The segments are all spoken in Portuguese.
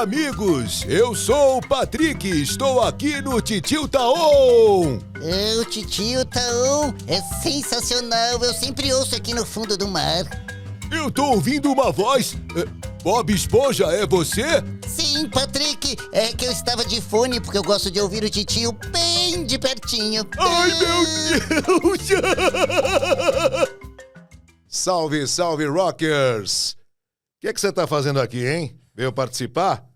Olá, amigos! Eu sou o Patrick, estou aqui no Titio Taon! O Titio Taon é sensacional, eu sempre ouço aqui no fundo do mar. Eu tô ouvindo uma voz. Bob Esponja, é você? Sim, Patrick, é que eu estava de fone porque eu gosto de ouvir o Titio bem de pertinho. Ai, meu Deus! Salve, salve, rockers! O que você tá fazendo aqui, hein? Veio participar?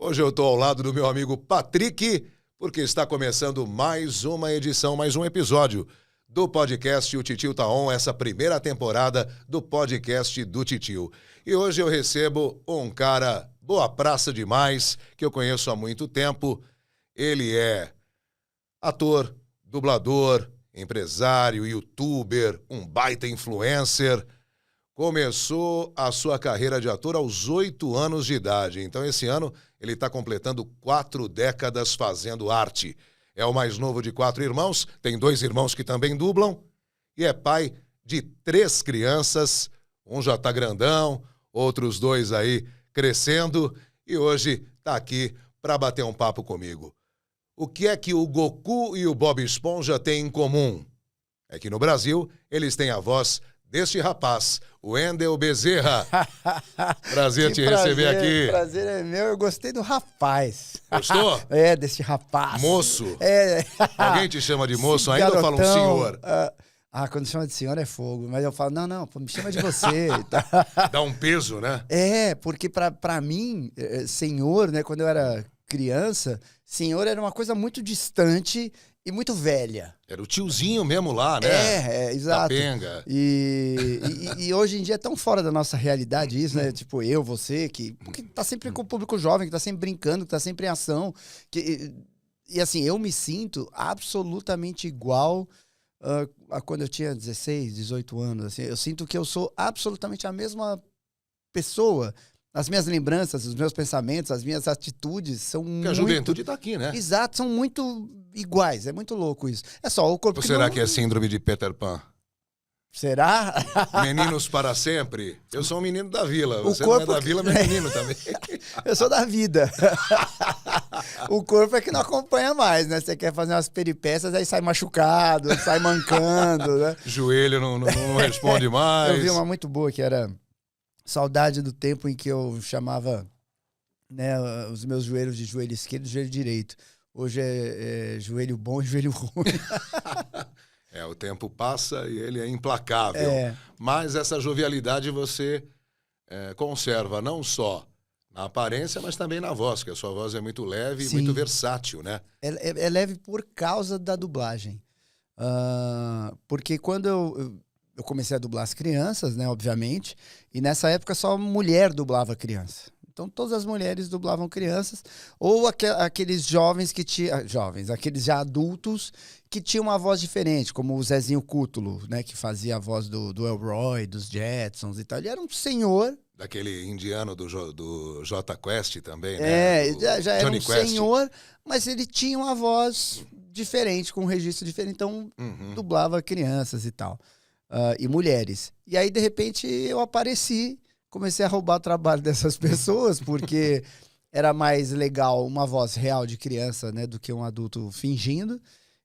Hoje eu tô ao lado do meu amigo Patrick, porque está começando mais uma edição, mais um episódio do podcast O Titio Taon, essa primeira temporada do podcast do Titio. E hoje eu recebo um cara boa praça demais, que eu conheço há muito tempo. Ele é ator, dublador, empresário, youtuber, um baita influencer. Começou a sua carreira de ator aos 8 anos de idade. Então, esse ano, ele está completando 4 décadas fazendo arte. É o mais novo de 4 irmãos, tem 2 irmãos que também dublam, e é pai de 3 crianças. Um já está grandão, outros 2 aí crescendo, e hoje está aqui para bater um papo comigo. O que é que o Goku e o Bob Esponja têm em comum? É que no Brasil, eles têm a voz deste rapaz, o Wendel Bezerra. Prazer te receber aqui. O prazer é meu, eu gostei do rapaz. Gostou? É, desse rapaz. Moço? É. Alguém te chama de moço Esse ainda ou fala um garotão, senhor? Quando chama de senhor é fogo, mas eu falo, não, pô, me chama de você. Dá um peso, né? É, porque pra mim, senhor, né, quando eu era criança, senhor era uma coisa muito distante e muito velha. Era o tiozinho mesmo lá, né? Exato. Capenga. E hoje em dia é tão fora da nossa realidade isso, né? Tipo, eu, você, porque tá sempre com o público jovem, que tá sempre brincando, que tá sempre em ação. E assim, eu me sinto absolutamente igual a quando eu tinha 16, 18 anos. Assim, eu sinto que eu sou absolutamente a mesma pessoa. As minhas lembranças, os meus pensamentos, as minhas atitudes são muito... Porque a juventude tá aqui, né? Exato, são muito iguais. É muito louco isso. É só o corpo Ou será que é síndrome de Peter Pan? Será? Meninos para sempre? Eu sou um menino da vila. Você corpo... não é da vila, mas é menino também. Eu sou da vida. O corpo é que não acompanha mais, né? Você quer fazer umas peripécias, aí sai machucado, sai mancando, né? Joelho não responde mais. Eu vi uma muito boa que era... Saudade do tempo em que eu chamava, né, os meus joelhos de joelho esquerdo e joelho direito. Hoje é joelho bom e joelho ruim. O tempo passa e ele é implacável. Mas essa jovialidade você conserva não só na aparência, mas também na voz, que a sua voz é muito leve e muito versátil, né? É leve por causa da dublagem. Porque quando eu comecei a dublar as crianças, né, obviamente, e nessa época só mulher dublava criança. Então todas as mulheres dublavam crianças, ou aqueles jovens aqueles já adultos que tinham uma voz diferente, como o Zezinho Cútulo, né, que fazia a voz do Elroy, dos Jetsons e tal. Ele era um senhor. Daquele indiano do Jota Quest também, né? Já era Johnny um Quest. senhor, mas ele tinha uma voz diferente, com um registro diferente, então dublava crianças e tal. E mulheres. E aí, de repente, eu apareci, comecei a roubar o trabalho dessas pessoas, porque era mais legal uma voz real de criança, né, do que um adulto fingindo.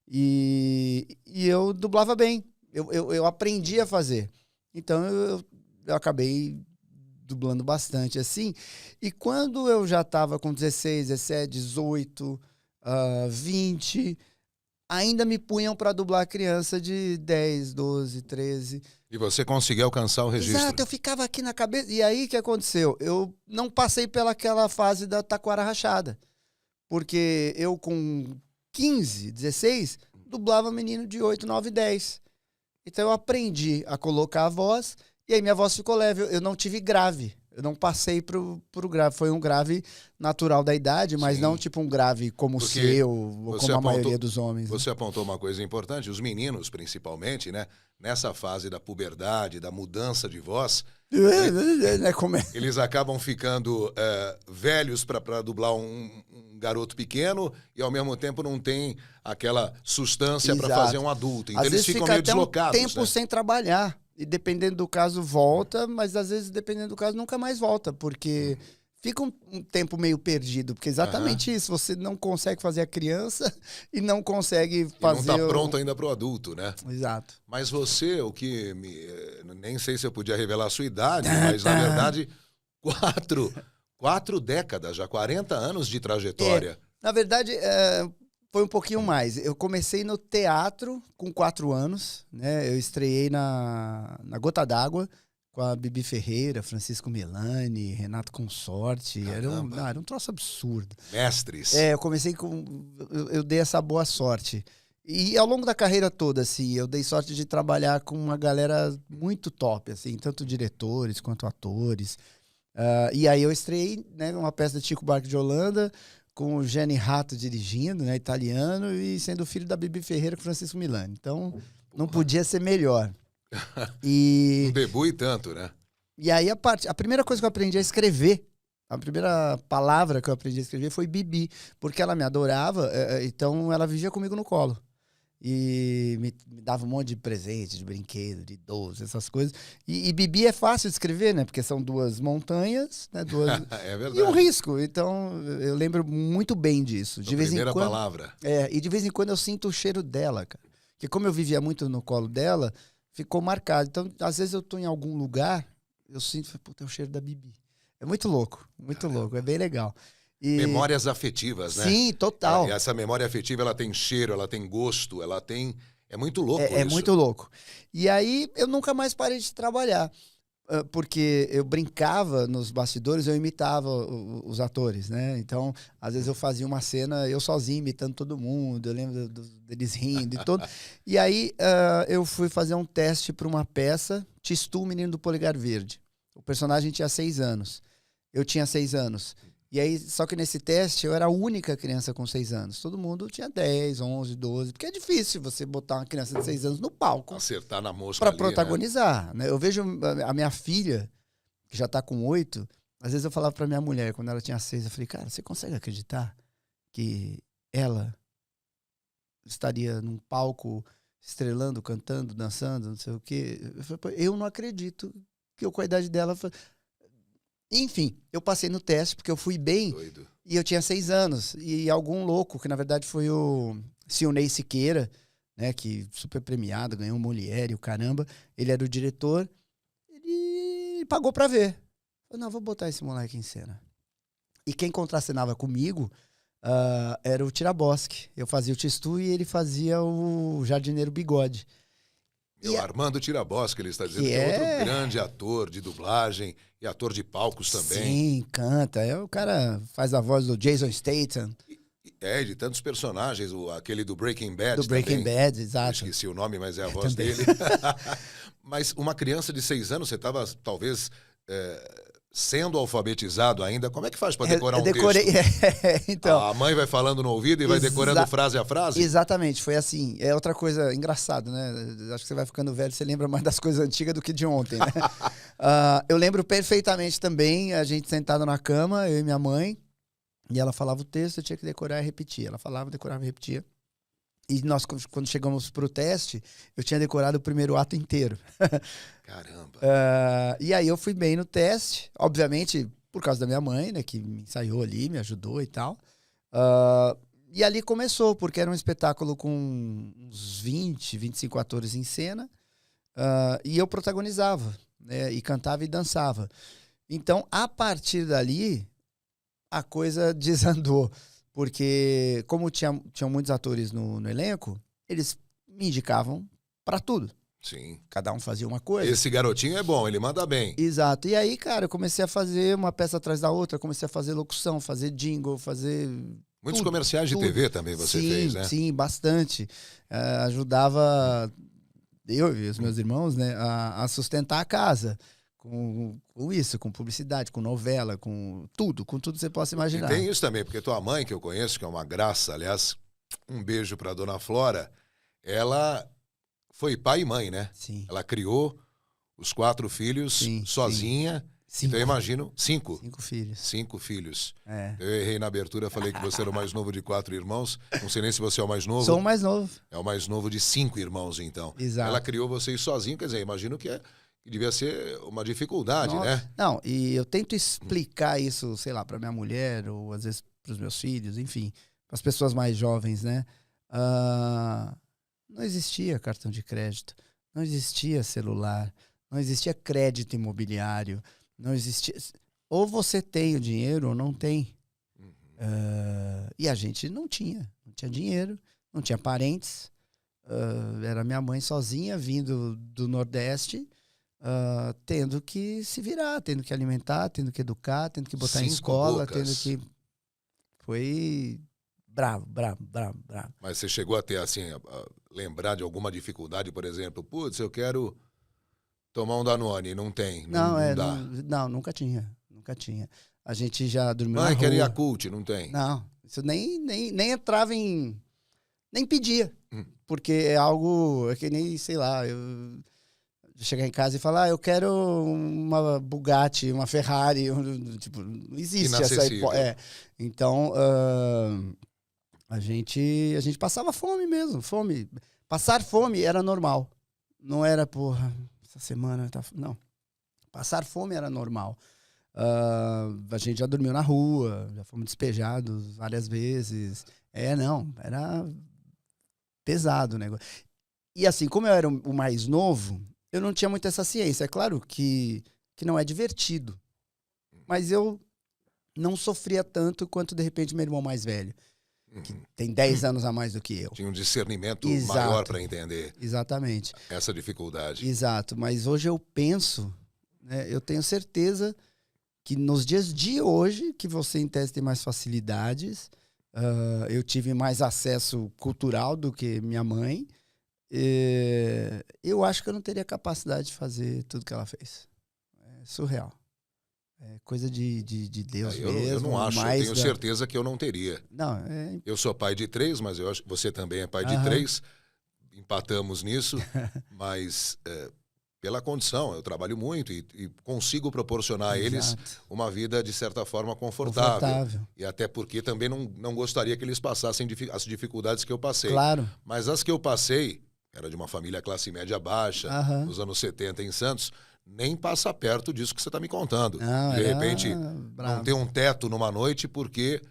E eu dublava bem. Eu aprendi a fazer. Então, eu acabei dublando bastante, assim. E quando eu já estava com 16, 17, 18, 20... ainda me punham para dublar criança de 10, 12, 13. E você conseguiu alcançar o registro. Exato, eu ficava aqui na cabeça. E aí, o que aconteceu? Eu não passei pelaquela fase da taquara rachada. Porque eu, com 15, 16, dublava menino de 8, 9, 10. Então, eu aprendi a colocar a voz, e aí minha voz ficou leve. Eu não tive grave. Eu não passei pro grave. Foi um grave natural da idade, mas não tipo um grave como o seu, ou como a maioria dos homens. Você apontou uma coisa importante, os meninos, principalmente, né? Nessa fase da puberdade, da mudança de voz, eles acabam ficando velhos para dublar um garoto pequeno e, ao mesmo tempo, não tem aquela substância para fazer um adulto. Então, às eles vezes ficam fica meio até deslocados. Um tempo, né, sem trabalhar. E dependendo do caso, volta, mas às vezes, dependendo do caso, nunca mais volta, porque fica um tempo meio perdido, porque é exatamente isso. Você não consegue fazer a criança e não consegue fazer... E não tá pronto ainda pro adulto, né? Exato. Mas você, nem sei se eu podia revelar a sua idade, mas na verdade, quatro décadas, já 40 anos de trajetória. Na verdade, foi um pouquinho mais. Eu comecei no teatro com 4 anos, né? Eu estreiei na Gota d'Água com a Bibi Ferreira, Francisco Milani, Renato Consorte. Era um troço absurdo. Mestres. Eu comecei com... Eu dei essa boa sorte. E ao longo da carreira toda, assim, eu dei sorte de trabalhar com uma galera muito top, assim, tanto diretores quanto atores. E aí eu estreiei, né, uma peça de Chico Buarque de Holanda, com o Gianni Rato dirigindo, né, italiano, e sendo filho da Bibi Ferreira com Francisco Milani. Então, não podia ser melhor. Um debut e tanto, né? E aí a primeira coisa que eu aprendi a escrever, a primeira palavra que eu aprendi a escrever foi Bibi, porque ela me adorava, então ela vivia comigo no colo. E me dava um monte de presente, de brinquedo, de doce, essas coisas. E Bibi é fácil de escrever, né? Porque são 2 montanhas, né? É verdade. E um risco. Então, eu lembro muito bem disso. De vez primeira em quando, palavra. e de vez em quando eu sinto o cheiro dela, cara. Porque como eu vivia muito no colo dela, ficou marcado. Então, às vezes eu tô em algum lugar, eu sinto, puta, é o cheiro da Bibi. É muito louco, louco. É bem legal. Memórias afetivas, né? Sim, total. E essa memória afetiva, ela tem cheiro, ela tem gosto, ela tem... É muito louco isso. É muito louco. E aí, eu nunca mais parei de trabalhar. Porque eu brincava nos bastidores, eu imitava os atores, né? Então, às vezes eu fazia uma cena, eu sozinho, imitando todo mundo. Eu lembro deles rindo e tudo. E aí, eu fui fazer um teste para uma peça, Tistu, o Menino do Polegar Verde. O personagem tinha 6 anos. Eu tinha 6 anos. E aí, só que nesse teste, eu era a única criança com 6 anos. Todo mundo tinha 10, 11, 12. Porque é difícil você botar uma criança de 6 anos no palco. Acertar na mosca Pra ali, protagonizar, né? Eu vejo a minha filha, que já tá com 8, às vezes eu falava pra minha mulher, quando ela tinha 6, eu falei, cara, você consegue acreditar que ela estaria num palco estrelando, cantando, dançando, não sei o quê? Eu não acredito que eu, com a idade dela... Enfim, eu passei no teste porque eu fui bem. Doido. E eu tinha 6 anos. E algum louco, que na verdade foi o Sionei Siqueira, né, que super premiado, ganhou um Molière, o caramba. Ele era o diretor. Ele pagou pra ver. Eu não, vou botar esse moleque em cena. E quem contracenava comigo era o Tiraboschi. Eu fazia o Tistu e ele fazia o Jardineiro Bigode. Armando Tiraboschi, ele está dizendo que é outro grande ator de dublagem e ator de palcos também. Sim, canta. O cara faz a voz do Jason Statham. De tantos personagens, aquele do Breaking Bad do Breaking também. Bad, exato. Eu esqueci o nome, mas é a voz dele. Mas uma criança de 6 anos, você estava talvez sendo alfabetizado ainda. Como é que faz para decorar um texto? Então, a mãe vai falando no ouvido e vai decorando frase a frase? Exatamente, foi assim. É outra coisa engraçada, né? Acho que você vai ficando velho, você lembra mais das coisas antigas do que de ontem, né? Eu lembro perfeitamente também, a gente sentado na cama, eu e minha mãe, e ela falava o texto, eu tinha que decorar e repetir. Ela falava, decorava e repetia. E nós, quando chegamos pro teste, eu tinha decorado o primeiro ato inteiro. Caramba. E aí eu fui bem no teste, obviamente por causa da minha mãe, né, que me ensaiou ali, me ajudou e tal. E ali começou, porque era um espetáculo com uns 20, 25 atores em cena, e eu protagonizava, né, e cantava e dançava. Então, a partir dali, a coisa desandou. Porque, como tinham muitos atores no elenco, eles me indicavam pra tudo. Sim. Cada um fazia uma coisa. Esse garotinho é bom, ele manda bem. Exato. E aí, cara, eu comecei a fazer uma peça atrás da outra, comecei a fazer locução, fazer jingle, fazer... Muitos comerciais de TV também você fez, né? Sim, bastante. Ajudava eu e os meus irmãos, né, a sustentar a casa. Com isso, com publicidade, com novela, com tudo que você possa imaginar. E tem isso também, porque tua mãe, que eu conheço, que é uma graça, aliás, um beijo pra dona Flora, ela foi pai e mãe, né? Sim. Ela criou os 4 filhos sozinha. Sim. Então eu imagino, 5. 5 filhos. 5 filhos. É. Eu errei na abertura, falei que você era o mais novo de 4 irmãos. Não sei nem se você é o mais novo. Sou o mais novo. É o mais novo de 5 irmãos, então. Exato. Ela criou vocês sozinho, quer dizer, imagino que que devia ser uma dificuldade, né? Não, e eu tento explicar isso, sei lá, para minha mulher, ou às vezes para os meus filhos, enfim, para as pessoas mais jovens, né? Não existia cartão de crédito, não existia celular, não existia crédito imobiliário, não existia... Ou você tem o dinheiro ou não tem. E a gente não tinha dinheiro, não tinha parentes. Era minha mãe sozinha, vindo do Nordeste, tendo que se virar, tendo que alimentar, tendo que educar, tendo que botar em escola, tendo que... Foi bravo. Mas você chegou a ter, assim, a lembrar de alguma dificuldade, por exemplo, putz, eu quero tomar um Danone, não tem, não dá. Não, nunca tinha. A gente já dormiu na rua. Quero Yakult, não tem. Não, isso nem entrava em... Nem pedia, porque é algo, é que nem, sei lá, eu chegar em casa e falar, eu quero uma Bugatti, uma Ferrari, tipo, não existe essa hipótese. Então, a gente passava fome mesmo, fome. Passar fome era normal, não era, porra, essa semana tá... Não, passar fome era normal. A gente já dormiu na rua, já fomos despejados várias vezes. Era pesado o negócio. E assim, como eu era o mais novo, eu não tinha muito essa ciência. É claro que não é divertido, mas eu não sofria tanto quanto, de repente, meu irmão mais velho, que tem 10 anos a mais do que eu. Tinha um discernimento maior para entender. Exatamente. Essa dificuldade. Exato, mas hoje eu penso, né, eu tenho certeza que nos dias de hoje, que você em tese tem mais facilidades, eu tive mais acesso cultural do que minha mãe, eu acho que eu não teria capacidade de fazer tudo que ela fez. É surreal. É coisa de Deus mesmo. Eu não acho, eu tenho certeza que eu não teria. Não, Eu sou pai de 3, mas eu acho que você também é pai de 3. Empatamos nisso, mas... pela condição, eu trabalho muito e consigo proporcionar a eles uma vida, de certa forma, confortável. E até porque também não gostaria que eles passassem as dificuldades que eu passei. Claro. Mas as que eu passei, era de uma família classe média baixa, nos anos 70 em Santos, nem passa perto disso que você está me contando. De repente, não ter um teto numa noite porque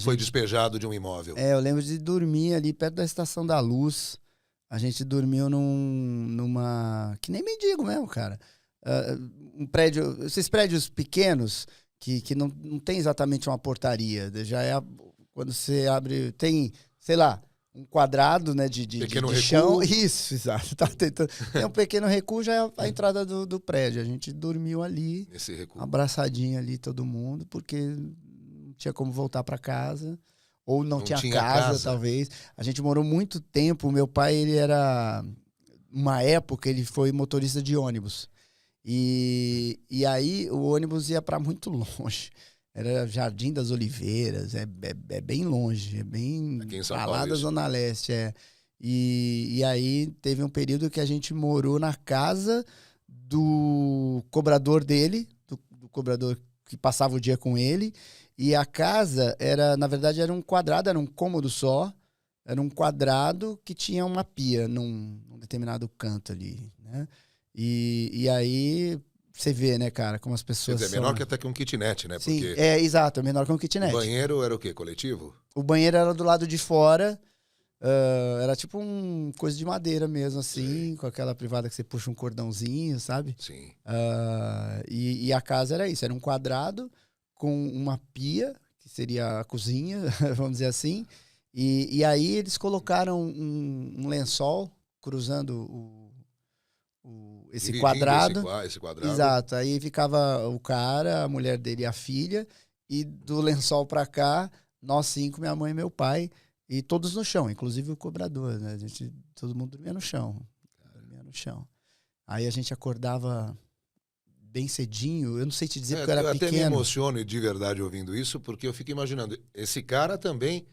foi despejado de um imóvel. Eu lembro de dormir ali perto da Estação da Luz. A gente dormiu numa... Que nem mendigo mesmo, cara. Um prédio... Esses prédios pequenos, que não tem exatamente uma portaria. Já é... Quando você abre... Tem, sei lá, um quadrado, né, de chão. Isso, exato. Tá tentando... Tem um pequeno recuo, já é a entrada do prédio. A gente dormiu ali, nesse recuo, abraçadinho ali, todo mundo, porque não tinha como voltar para casa. Ou não tinha casa, talvez. A gente morou muito tempo. O meu pai, ele era... Uma época, ele foi motorista de ônibus. E aí, o ônibus ia para muito longe. Era Jardim das Oliveiras. É bem longe. É bem... Aqui em São Paulo, lá da Zona Leste, E aí, teve um período que a gente morou na casa do cobrador dele. Do cobrador que passava o dia com ele. E a casa era, na verdade, era um quadrado, era um cômodo só. Era um quadrado que tinha uma pia num determinado canto ali, né? E aí você vê, né, cara, como as pessoas Quer dizer, menor que até que um kitnet, né? Sim, porque exato, é menor que um kitnet. O banheiro era o quê? Coletivo? O banheiro era do lado de fora. Era tipo coisa de madeira mesmo, assim, com aquela privada que você puxa um cordãozinho, sabe? Sim. E a casa era isso, era um quadrado com uma pia, que seria a cozinha, vamos dizer assim. E aí eles colocaram um lençol cruzando esse quadrado. Esse quadrado. Exato. Aí ficava o cara, a mulher dele e a filha. E do lençol pra cá, nós 5, minha mãe e meu pai. E todos no chão, inclusive o cobrador, né? Todo mundo dormia no chão. Aí a gente acordava bem cedinho. Eu não sei te dizer porque eu era pequeno. Eu até me emociono de verdade ouvindo isso, porque eu fico imaginando. Esse cara também...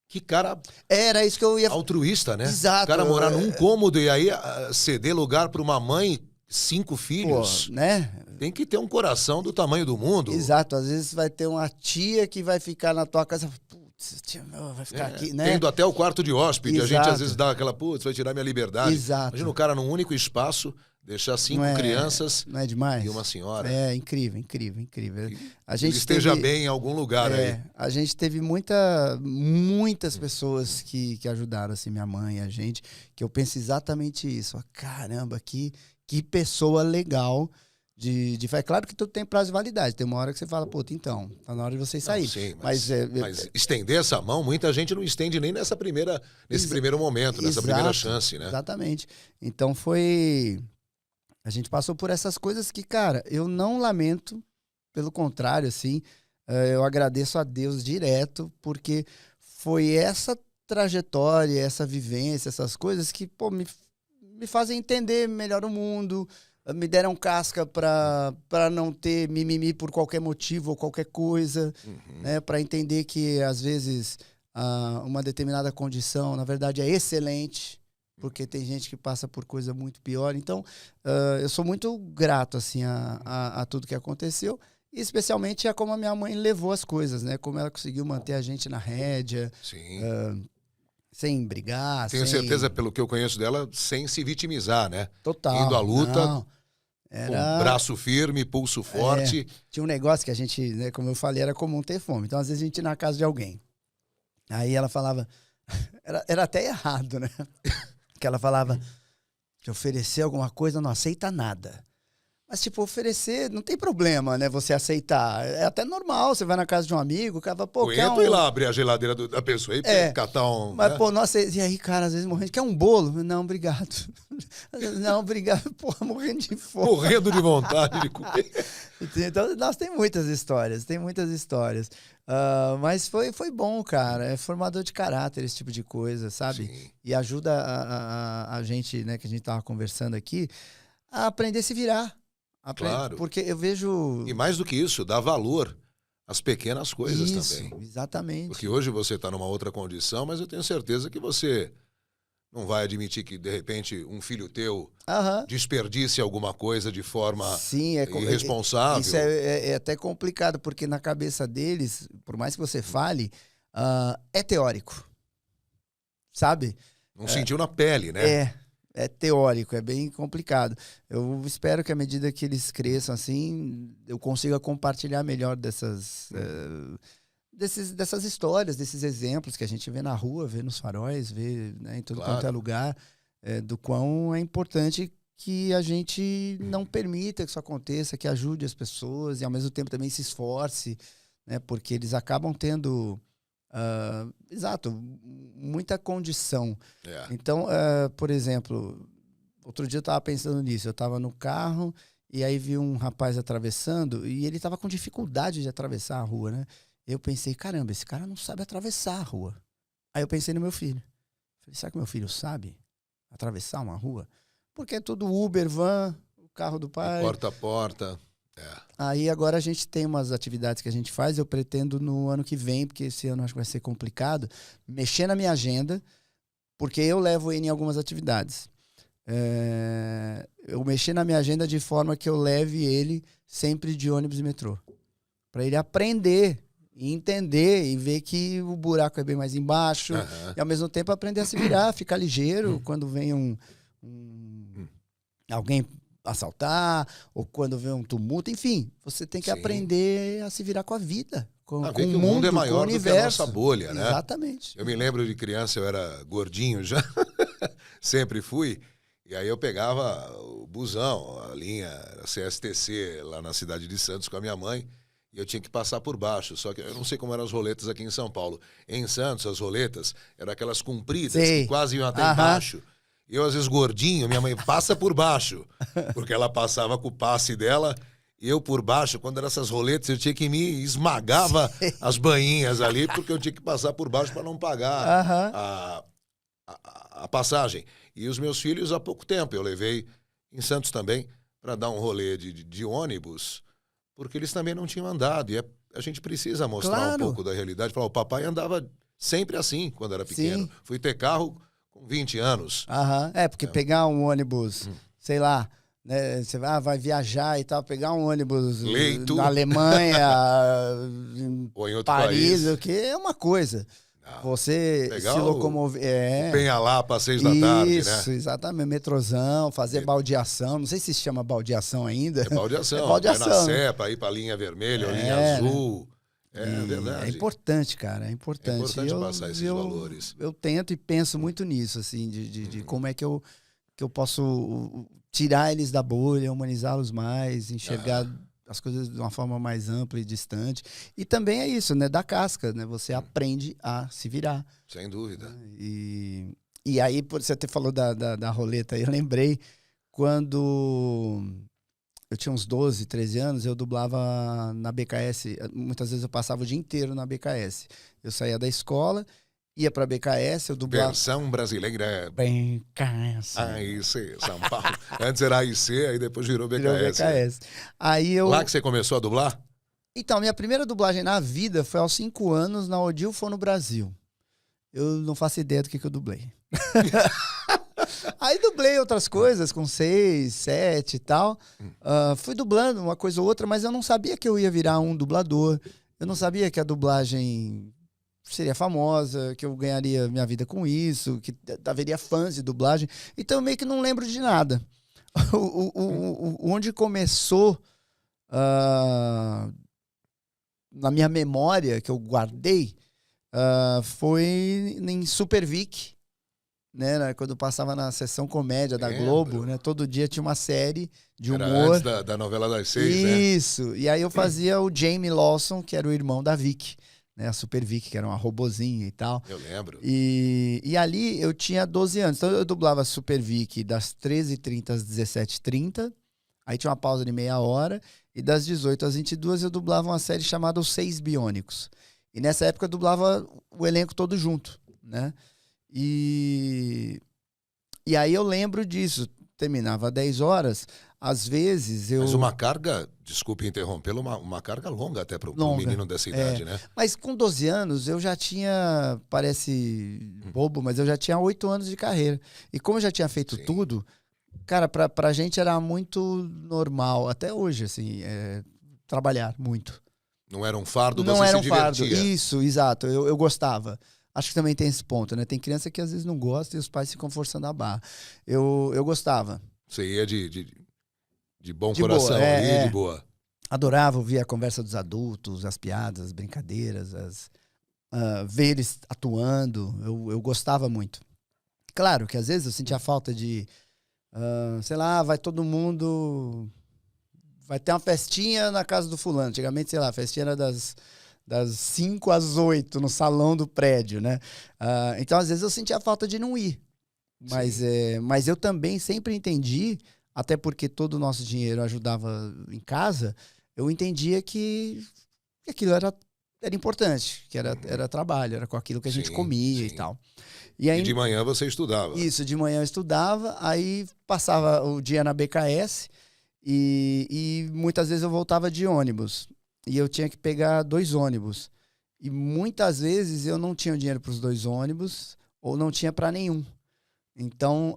Que cara... Era isso que eu ia... Altruísta, né? Exato. O cara morar num cômodo e aí ceder lugar para uma mãe, 5 filhos. Pô, né? Tem que ter um coração do tamanho do mundo. Exato. Às vezes vai ter uma tia que vai ficar na tua casa... Putz, tia, vai ficar aqui, né? Tendo até o quarto de hóspede. Exato. A gente às vezes dá aquela... Putz, vai tirar minha liberdade. Exato. Imagina o cara num único espaço, Deixar 5 Não é- crianças Não é demais? e uma senhora. É incrível, incrível, incrível. A Ele gente esteja teve, bem em algum lugar aí. a gente teve muitas pessoas que ajudaram, assim, minha mãe, a gente, que eu penso exatamente isso. Ó, caramba, que pessoa legal de... É claro que tudo tem prazo de validade. Tem uma hora que você fala, puta, então, tá na hora de vocês Não, saírem. sim, Mas estender essa mão, muita gente não estende nem nesse primeiro momento, nessa primeira Exato, chance, né? Exatamente. Então foi... A gente passou por essas coisas que, cara, eu não lamento, pelo contrário, assim, eu agradeço a Deus direto, porque foi essa trajetória, essa vivência, essas coisas que, pô, me fazem entender melhor o mundo, me deram casca para não ter mimimi por qualquer motivo ou qualquer coisa, né? Para entender que, às vezes, uma determinada condição, na verdade, é excelente, porque tem gente que passa por coisa muito pior. Então, eu sou muito grato, assim, a tudo que aconteceu, e especialmente a como a minha mãe levou as coisas, né? Como ela conseguiu manter a gente na rédea, Sim. sem brigar, Tenho sem... certeza, pelo que eu conheço dela, sem se vitimizar, né? Total. Indo à luta, Não, com braço firme, pulso forte. Tinha um negócio que a gente, né, como eu falei, era comum ter fome. Então, às vezes, a gente ia na casa de alguém. Aí ela falava... Era até errado, né? Que ela falava que oferecer alguma coisa não aceita nada. Mas, tipo, oferecer, não tem problema, né? Você aceitar. É até normal. Você vai na casa de um amigo, o cara fala, pô, Eu quer entro e lá abrir a geladeira da pessoa e catar um... Mas, né? pô, nossa, e aí, cara, às vezes morrendo, quer um bolo? Não, obrigado. Não, obrigado, pô, morrendo de fome. Morrendo de vontade de comer. Então, nossa, tem muitas histórias, mas foi bom, cara. É formador de caráter esse tipo de coisa, sabe? Sim. E ajuda a gente, né, que a gente tava conversando aqui, a aprender a se virar. Claro. Porque eu vejo... E mais do que isso, dá valor às pequenas coisas Isso, também. É. Exatamente. Porque hoje você está numa outra condição, mas eu tenho certeza que você não vai admitir que, de repente, um filho teu Aham. desperdice alguma coisa de forma Sim, irresponsável. Isso é até complicado, porque na cabeça deles, por mais que você fale, é teórico. Sabe? Não sentiu na pele, né? É teórico, é bem complicado. Eu espero que à medida que eles cresçam, assim, eu consiga compartilhar melhor dessas histórias, desses exemplos que a gente vê na rua, vê nos faróis, vê, né, em tudo quanto é lugar, do quão é importante que a gente não permita que isso aconteça, que ajude as pessoas e ao mesmo tempo também se esforce, né, porque eles acabam tendo, muita condição. Então, por exemplo, outro dia eu estava pensando nisso, eu estava no carro e aí vi um rapaz atravessando e ele estava com dificuldade de atravessar a rua, né? Eu pensei, caramba, esse cara não sabe atravessar a rua. Aí eu pensei no meu filho. Falei, será que meu filho sabe atravessar uma rua? Porque é tudo Uber, van, o carro do pai. Porta a porta. Aí agora a gente tem umas atividades que a gente faz, eu pretendo no ano que vem, porque esse ano acho que vai ser complicado, mexer na minha agenda, porque eu levo ele em algumas atividades. Eu mexer na minha agenda de forma que eu leve ele sempre de ônibus e metrô. Para ele aprender e entender e ver que o buraco é bem mais embaixo e ao mesmo tempo aprender a se virar, ficar ligeiro quando vem alguém assaltar ou quando vê um tumulto, enfim, você tem que aprender a se virar com a vida, com o que mundo, o mundo é maior com o do que a universo. nossa bolha, né? Exatamente. Eu me lembro de criança, eu era gordinho já, sempre fui, e aí eu pegava o busão, a linha CSTC lá na cidade de Santos com a minha mãe, e eu tinha que passar por baixo, só que eu não sei como eram as roletas aqui em São Paulo. Em Santos, as roletas eram aquelas compridas, que quase iam até embaixo. Eu, às vezes, gordinho, minha mãe passa por baixo, porque ela passava com o passe dela, eu por baixo, quando eram essas roletas, eu tinha que me esmagava as bainhas ali, porque eu tinha que passar por baixo para não pagar a passagem. E os meus filhos, há pouco tempo, eu levei em Santos também, para dar um rolê de ônibus, porque eles também não tinham andado. E a gente precisa mostrar um pouco da realidade. Falar, o papai andava sempre assim, quando era pequeno. Fui ter carro com 20 anos. Porque pegar um ônibus, sei lá, né, você vai viajar e tal, pegar um ônibus na Alemanha, em ou em outro Paris, país. o que é uma coisa. Você Pegar se o locomover. Penha Lapa às 6 da tarde, Isso, né? exatamente. Metrozão, fazer baldeação. Não sei se chama baldeação ainda. É baldeação. É baldeação. Vai na Sé pra ir pra linha vermelha ou linha azul. É verdade. É importante, cara. É importante. É importante passar esses valores. Eu tento e penso muito nisso, assim, de como é que eu posso tirar eles da bolha, humanizá-los mais, enxergar as coisas de uma forma mais ampla e distante. E também é isso, né? Da casca, né? Você aprende a se virar. Sem dúvida. E aí, por você ter falou da roleta, eu lembrei quando eu tinha uns 12, 13 anos, eu dublava na BKS. Muitas vezes eu passava o dia inteiro na BKS. Eu saía da escola, ia pra BKS, eu dublava... Versão brasileira. BKS. AIC, São Paulo. Antes era AIC, aí depois virou BKS. Virou BKS. Aí eu... Lá que você começou a dublar? Então, minha primeira dublagem na vida foi aos 5 anos na Odil Fono Brasil. Eu não faço ideia do que eu dublei. Aí dublei outras coisas com 6, 7 e tal. Fui dublando uma coisa ou outra, mas eu não sabia que eu ia virar um dublador. Eu não sabia que a dublagem seria famosa, que eu ganharia minha vida com isso, que haveria fãs de dublagem. Então eu meio que não lembro de nada. Onde começou na minha memória, que eu guardei, foi em Super Vic, né? Quando eu passava na sessão comédia da Globo, né? Todo dia tinha uma série de humor. Era antes da novela das 6, né? Isso. E aí eu fazia o Jamie Lawson, que era o irmão da Vic, né? A Super Vic, que era uma robozinha e tal. Eu lembro. E ali eu tinha 12 anos. Então eu dublava Super Vic das 13h30 às 17h30. Aí tinha uma pausa de meia hora. E das 18 às 22 eu dublava uma série chamada Os Seis Biônicos. E nessa época eu dublava o elenco todo junto, né? E aí eu lembro disso. Terminava às 10 horas. Às vezes eu... Mas uma carga, desculpe interrompê-lo, uma carga longa até para um menino dessa idade, né? Mas com 12 anos eu já tinha, parece bobo, mas eu já tinha 8 anos de carreira. E como eu já tinha feito tudo, cara, pra gente era muito normal, até hoje, assim, trabalhar muito. Não era um fardo, não você era se um fardo. divertia. Isso, exato. Eu gostava. Acho que também tem esse ponto, né? Tem criança que às vezes não gosta e os pais ficam forçando a barra. Eu gostava. Você ia de bom coração, de boa. Adorava ouvir a conversa dos adultos, as piadas, as brincadeiras, ver eles atuando. Eu gostava muito. Claro que às vezes eu sentia falta de, sei lá, vai todo mundo... Vai ter uma festinha na casa do fulano. Antigamente, sei lá, a festinha era das 5 às 8 no salão do prédio, né? Então, às vezes, eu sentia falta de não ir. Mas eu também sempre entendi, até porque todo o nosso dinheiro ajudava em casa, eu entendia que aquilo era importante, que era trabalho, era com aquilo que a gente comia e tal. E aí, de manhã você estudava. Isso, de manhã eu estudava, aí passava o dia na BKS e muitas vezes eu voltava de ônibus. E eu tinha que pegar 2 ônibus. E muitas vezes eu não tinha dinheiro para os 2 ônibus ou não tinha para nenhum. Então,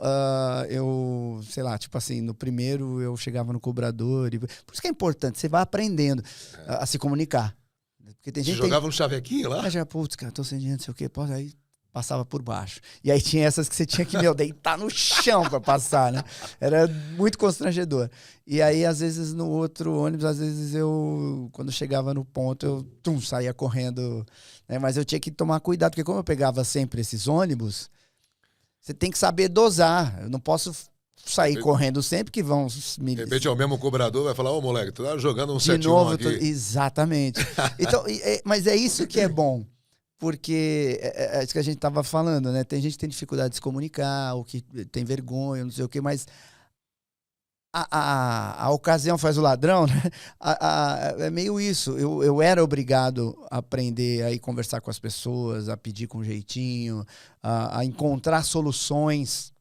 eu, sei lá, tipo assim, no primeiro eu chegava no cobrador. Por isso que é importante, você vai aprendendo a se comunicar. Porque tem gente você jogava um chavequinho lá? Aí já, putz, cara, tô sem dinheiro, não sei o quê. Aí passava por baixo. E aí tinha essas que você tinha que, deitar no chão para passar, né? Era muito constrangedor. E aí, às vezes, no outro ônibus, às vezes eu, quando chegava no ponto, eu saía correndo, né? Mas eu tinha que tomar cuidado, porque como eu pegava sempre esses ônibus, você tem que saber dosar. Eu não posso sair correndo sempre, que vão... De repente é o mesmo cobrador, vai falar, ô moleque, tu tá jogando um 7-1 de novo, aqui. Exatamente. Então, mas é isso que é bom. Porque é isso que a gente estava falando, né? Tem gente que tem dificuldade de se comunicar, ou que tem vergonha, não sei o quê, mas a ocasião faz o ladrão, né? É meio isso. Eu era obrigado a aprender a ir conversar com as pessoas, a pedir com jeitinho, a encontrar soluções,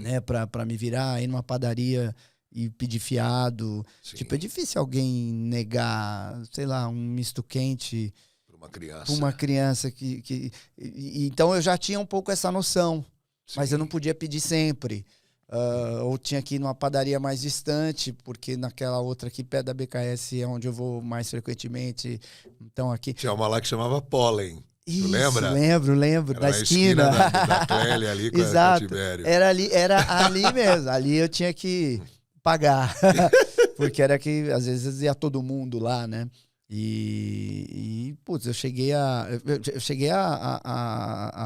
né? Para me virar, ir numa padaria e pedir fiado. Sim. Tipo, é difícil alguém negar, sei lá, um misto quente... Uma criança então eu já tinha um pouco essa noção. Sim. Mas eu não podia pedir sempre. Ou tinha que ir numa padaria mais distante, porque naquela outra aqui perto da BKS é onde eu vou mais frequentemente. Então aqui... Tinha uma lá que chamava Pólen. Isso, lembra? Lembro. Era Da na esquina. da Clélia ali com Exato. a Tibério. Era ali mesmo. Ali eu tinha que pagar. Porque era que, às vezes, ia todo mundo lá, né? Putz, eu cheguei a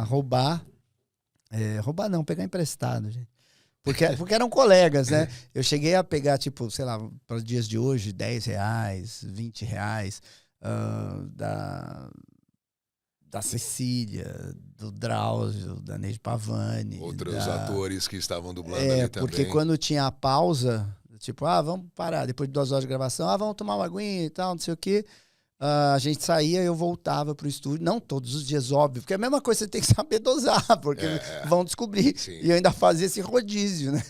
roubar. Roubar não, pegar emprestado, gente. Porque eram colegas, né? Eu cheguei a pegar, tipo, sei lá, para os dias de hoje, R$10, R$20, da Cecília, do Drauzio, da Neide Pavani. Outros atores que estavam dublando ali também. Porque quando tinha a pausa, tipo, vamos parar, depois de 2 horas de gravação, vamos tomar uma aguinha e tal, não sei o quê. A gente saía e eu voltava pro estúdio. Não todos os dias, óbvio, porque é a mesma coisa você tem que saber dosar, porque vão descobrir. Sim. E eu ainda fazia esse rodízio, né?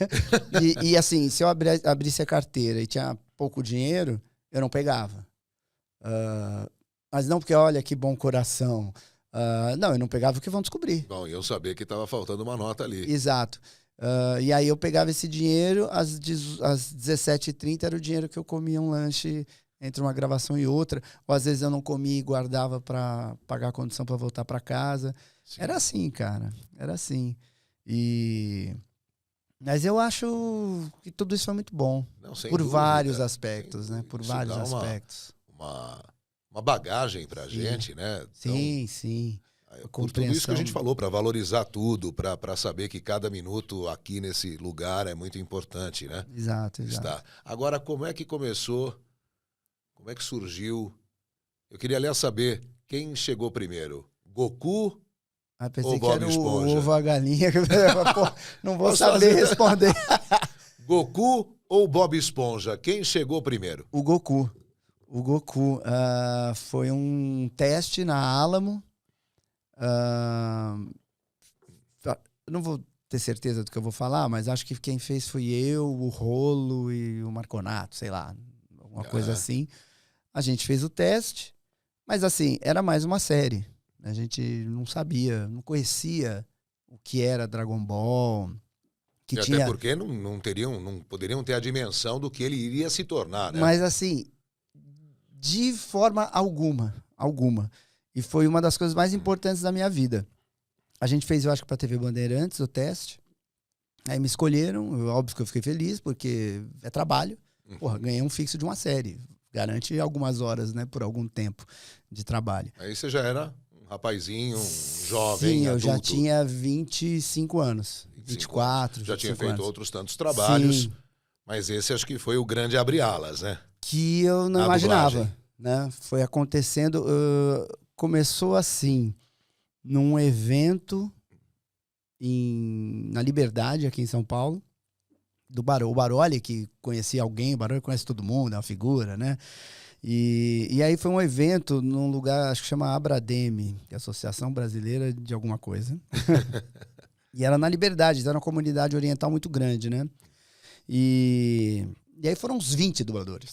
e assim, se eu abrisse a carteira e tinha pouco dinheiro, eu não pegava. Mas não porque, olha, que bom coração. Não, eu não pegava porque vão descobrir. Bom, eu sabia que estava faltando uma nota ali. Exato. E aí eu pegava esse dinheiro, às 17h30 era o dinheiro que eu comia um lanche entre uma gravação e outra, ou às vezes eu não comia e guardava para pagar a condição para voltar para casa. Sim. Era assim, cara, era assim. Mas eu acho que tudo isso foi muito bom. Não, sem por dúvida, vários aspectos, né? Por isso vários dá aspectos. Uma bagagem pra gente, né? Então, sim. Por tudo isso que a gente falou, para valorizar tudo, para saber que cada minuto aqui nesse lugar é muito importante, né? Exato. Agora, como é que começou? Como é que surgiu? Eu queria, aliás, saber quem chegou primeiro, Goku ou Bob Esponja? O ovo a galinha. Pô, não vou saber responder. Goku ou Bob Esponja? Quem chegou primeiro? O Goku. Foi um teste na Alamo. Não vou ter certeza do que eu vou falar, mas acho que quem fez foi eu, o Rolo e o Marconato, sei lá, alguma coisa assim. A gente fez o teste, mas assim, era mais uma série. A gente não sabia, não conhecia o que era Dragon Ball. Até porque não poderiam ter a dimensão do que ele iria se tornar, né? Mas assim, de forma alguma. E foi uma das coisas mais importantes da minha vida. A gente fez, eu acho que pra TV Bandeirantes, o teste. Aí me escolheram, óbvio que eu fiquei feliz, porque é trabalho. Porra, ganhei um fixo de uma série. Garante algumas horas, né, por algum tempo de trabalho. Aí você já era um rapazinho, um jovem, Sim, eu adulto. já tinha 25 anos. 24, já tinha feito anos. outros tantos trabalhos. Sim. Mas esse acho que foi o grande abri-alas, né? Que eu não imaginava, né? Foi acontecendo... começou assim, num evento na Liberdade, aqui em São Paulo, do Baroli. O Baroli, que conhecia alguém, o Baroli conhece todo mundo, é uma figura, né? E aí foi um evento num lugar, acho que chama Abrademe, que é a Associação Brasileira de alguma coisa. E era na Liberdade, era uma comunidade oriental muito grande, né? E aí foram uns 20 dubladores.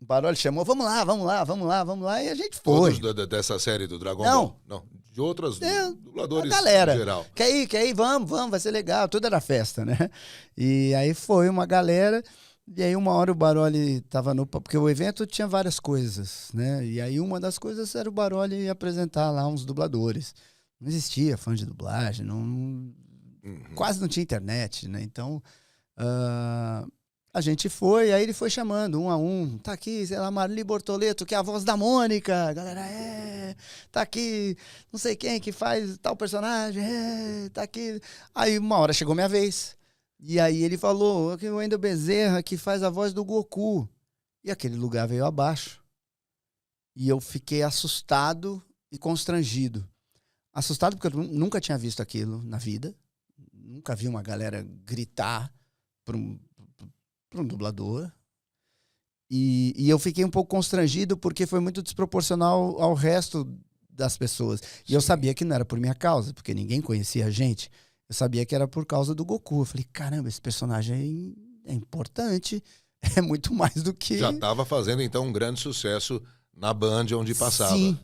O Baroli chamou, vamos lá, e a gente foi. Todos dessa série do Dragon Ball? Não, de outras dubladores a galera. em geral. Quer ir, vamos, vai ser legal, tudo era festa, né? E aí foi uma galera, e aí uma hora o Baroli tava porque o evento tinha várias coisas, né? E aí uma das coisas era o Baroli apresentar lá uns dubladores. Não existia fã de dublagem, quase não tinha internet, né? Então... a gente foi, aí ele foi chamando um a um. Tá aqui, sei lá, Marli Bortoleto, que é a voz da Mônica. Galera, tá aqui, não sei quem que faz tal personagem, tá aqui. Aí uma hora chegou minha vez. E aí ele falou, aqui o Wendel Bezerra, que faz a voz do Goku. E aquele lugar veio abaixo. E eu fiquei assustado e constrangido. Assustado porque eu nunca tinha visto aquilo na vida. Nunca vi uma galera gritar para um dublador. E eu fiquei um pouco constrangido porque foi muito desproporcional ao resto das pessoas. E eu sabia que não era por minha causa, porque ninguém conhecia a gente. Eu sabia que era por causa do Goku. Eu falei, caramba, esse personagem é importante. É muito mais do que... Já estava fazendo, então, um grande sucesso na Band, onde passava. Sim.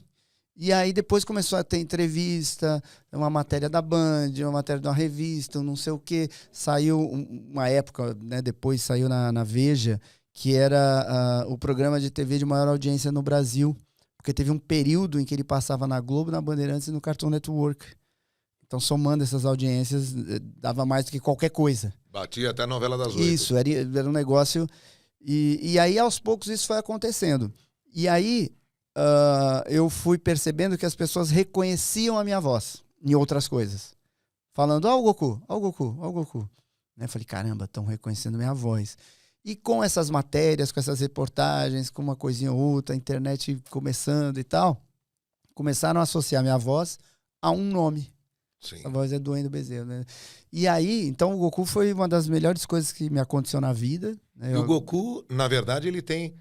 E aí depois começou a ter entrevista, uma matéria da Band, uma matéria de uma revista, não sei o quê. Saiu uma época, né, depois saiu na Veja, que era o programa de TV de maior audiência no Brasil. Porque teve um período em que ele passava na Globo, na Bandeirantes e no Cartoon Network. Então, somando essas audiências, dava mais do que qualquer coisa. Batia até a novela das 8. Isso, era um negócio... E aí, aos poucos, isso foi acontecendo. E aí, eu fui percebendo que as pessoas reconheciam a minha voz em outras coisas. Falando, ó o Goku, ó o Goku, ó o Goku. Eu falei, caramba, estão reconhecendo minha voz. E com essas matérias, com essas reportagens, com uma coisinha ou outra, a internet começando e tal, começaram a associar minha voz a um nome. Sim. A voz é do Wendel Bezerra, né? E aí, então o Goku foi uma das melhores coisas que me aconteceu na vida. Né? E o Goku, na verdade, ele tem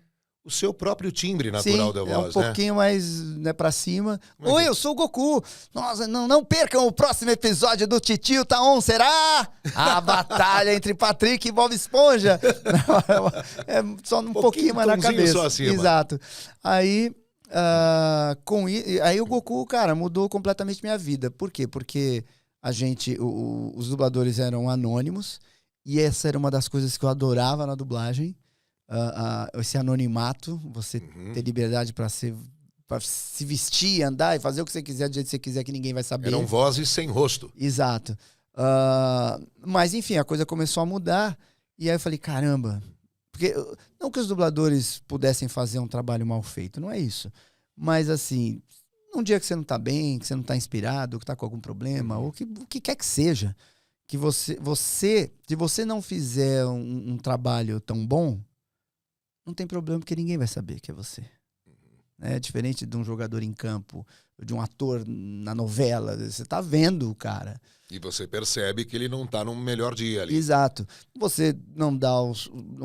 o seu próprio timbre natural da voz, é um pouquinho mais, né, pra cima. Oi, eu sou o Goku. Nossa, não percam o próximo episódio do Titio Tá On, será? A batalha entre Patrick e Bob Esponja. É só um pouquinho mais na cabeça. Só acima. Exato. Aí, aí o Goku, cara, mudou completamente minha vida. Por quê? Porque os dubladores eram anônimos e essa era uma das coisas que eu adorava na dublagem. Esse anonimato, você ter liberdade para se vestir, andar e fazer o que você quiser do jeito que você quiser, que ninguém vai saber. Eram vozes sem rosto. Exato. Mas enfim, a coisa começou a mudar e aí eu falei, caramba, porque não que os dubladores pudessem fazer um trabalho mal feito, não é isso. Mas assim, num dia que você não tá bem, que você não tá inspirado, que tá com algum problema, ou o que quer que seja, que se você não fizer um trabalho tão bom, não tem problema, porque ninguém vai saber que é você. É diferente de um jogador em campo, de um ator na novela. Você tá vendo o cara. E você percebe que ele não tá num melhor dia ali. Exato. Você não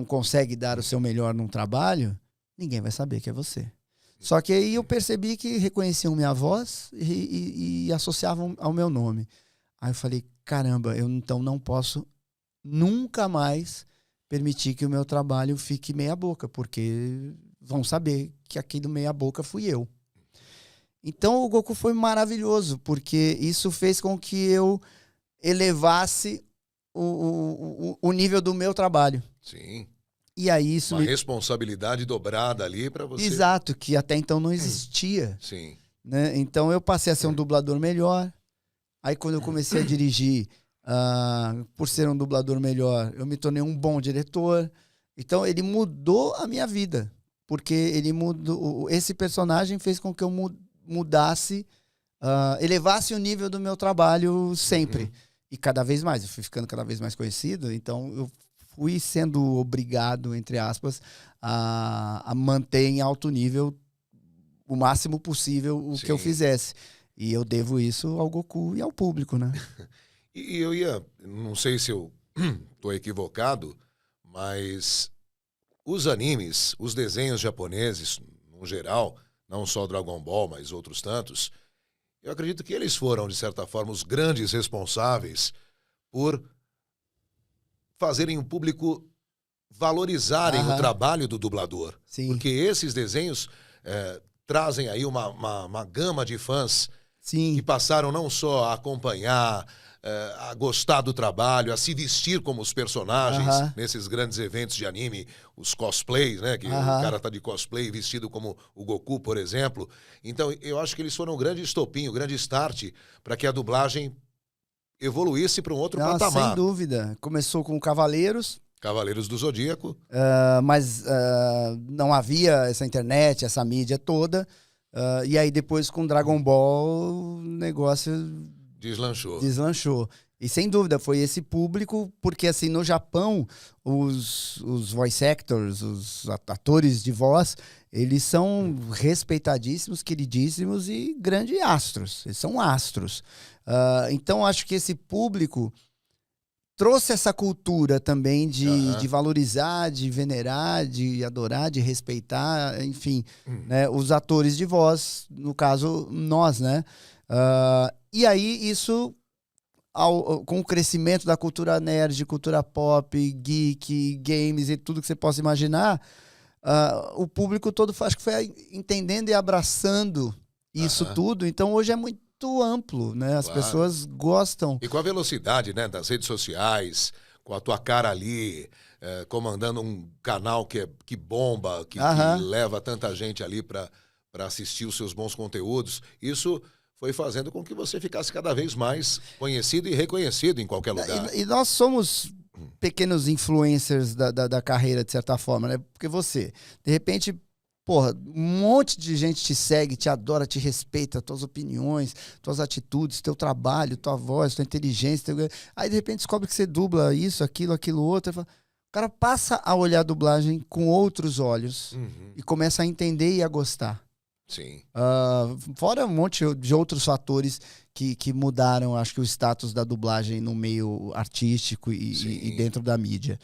consegue dar o seu melhor num trabalho, ninguém vai saber que é você. Só que aí eu percebi que reconheciam minha voz e associavam ao meu nome. Aí eu falei, caramba, eu então não posso nunca mais permitir que o meu trabalho fique meia boca, porque vão saber que aquele meia boca fui eu. Então o Goku foi maravilhoso, porque isso fez com que eu elevasse o nível do meu trabalho. Sim. E aí isso... Uma responsabilidade dobrada ali para você. Exato, que até então não existia. Sim. Né? Então eu passei a ser um dublador melhor. Aí quando eu comecei a dirigir, por ser um dublador melhor, eu me tornei um bom diretor. Então ele mudou a minha vida, porque ele mudou. Esse personagem fez com que eu mudasse, elevasse o nível do meu trabalho sempre. E cada vez mais, eu fui ficando cada vez mais conhecido, então eu fui sendo obrigado, entre aspas, a manter em alto nível o máximo possível o que eu fizesse. E eu devo isso ao Goku e ao público, né? E eu não sei se eu tô equivocado, mas os animes, os desenhos japoneses, no geral, não só Dragon Ball, mas outros tantos, eu acredito que eles foram, de certa forma, os grandes responsáveis por fazerem o público valorizarem o trabalho do dublador. Sim. Porque esses desenhos trazem aí uma gama de fãs que passaram não só a acompanhar, a gostar do trabalho, a se vestir como os personagens nesses grandes eventos de anime, os cosplays, né? Que o cara tá de cosplay vestido como o Goku, por exemplo. Então, eu acho que eles foram um grande estopim, um grande start para que a dublagem evoluísse para um outro patamar. Sem dúvida. Começou com Cavaleiros. Cavaleiros do Zodíaco. Mas não havia essa internet, essa mídia toda. E aí depois com Dragon Ball o negócio deslanchou. E sem dúvida foi esse público, porque assim no Japão os voice actors, os atores de voz, eles são respeitadíssimos, queridíssimos e grandes astros. Eles são astros. Então acho que esse público trouxe essa cultura também de valorizar, de venerar, de adorar, de respeitar, enfim, né, os atores de voz, no caso, nós, né? E aí, isso, com o crescimento da cultura nerd, cultura pop, geek, games e tudo que você possa imaginar, o público todo, acho que foi entendendo e abraçando isso tudo. Então, hoje é muito amplo, né? As pessoas gostam. E com a velocidade, né, das redes sociais, com a tua cara ali, comandando um canal que bomba, que leva tanta gente ali para para assistir os seus bons conteúdos. Isso foi fazendo com que você ficasse cada vez mais conhecido e reconhecido em qualquer lugar. E nós somos pequenos influencers da carreira, de certa forma, né? Porque você, de repente, porra, um monte de gente te segue, te adora, te respeita, tuas opiniões, tuas atitudes, teu trabalho, tua voz, tua inteligência. Aí, de repente, descobre que você dubla isso, aquilo outro. O cara passa a olhar a dublagem com outros olhos e começa a entender e a gostar. Sim. Fora um monte de outros fatores que mudaram, acho que o status da dublagem no meio artístico e dentro da mídia.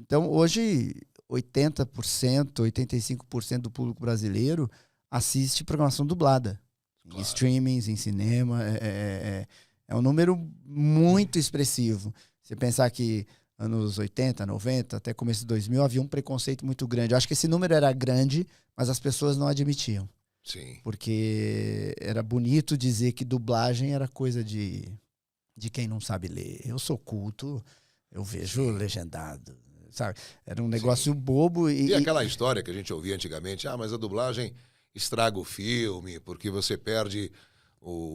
Então, hoje, 80%, 85% do público brasileiro assiste programação dublada. Claro. Em streamings, em cinema. É um número muito expressivo. Você pensar que anos 80, 90, até começo de 2000, havia um preconceito muito grande. Eu acho que esse número era grande, mas as pessoas não admitiam. Sim. Porque era bonito dizer que dublagem era coisa de quem não sabe ler. Eu sou culto, eu vejo legendado, sabe? Era um negócio bobo. E aquela história que a gente ouvia antigamente, mas a dublagem estraga o filme, porque você perde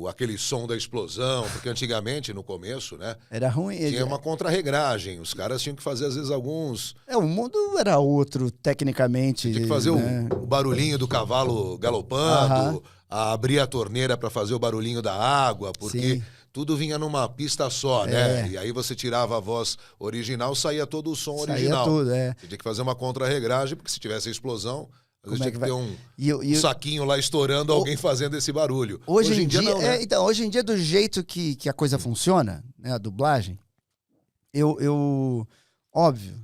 aquele som da explosão, porque antigamente, no começo, né? Era ruim. Tinha uma contra-regragem, os caras tinham que fazer, às vezes, alguns... O mundo era outro, tecnicamente. Tinha que fazer o barulhinho do cavalo galopando, abrir a torneira para fazer o barulhinho da água, porque tudo vinha numa pista só, né? E aí você tirava a voz original, saía todo o som original. Tudo, Você tinha que fazer uma contra-regragem, porque se tivesse a explosão... Às vezes tinha que ter um saquinho lá estourando, alguém fazendo esse barulho. Hoje em dia não, né? Então, hoje em dia, do jeito que a coisa funciona, né, a dublagem, óbvio,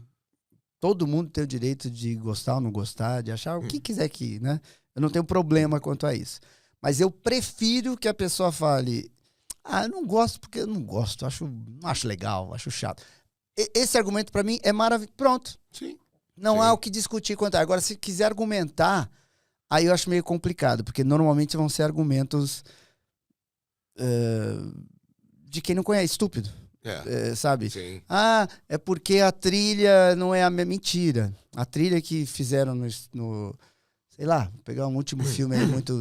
todo mundo tem o direito de gostar ou não gostar, de achar o que quiser que, né? Eu não tenho problema quanto a isso. Mas eu prefiro que a pessoa fale, eu não gosto porque eu não gosto, não acho legal, acho chato. Esse argumento pra mim é maravilhoso. Pronto. Sim. Não há o que discutir quanto a... Agora, se quiser argumentar, aí eu acho meio complicado, porque normalmente vão ser argumentos de quem não conhece, estúpido. Sabe? Sim. É porque a trilha não é a mesma. Mentira. A trilha que fizeram no sei lá, vou pegar um último filme aí muito...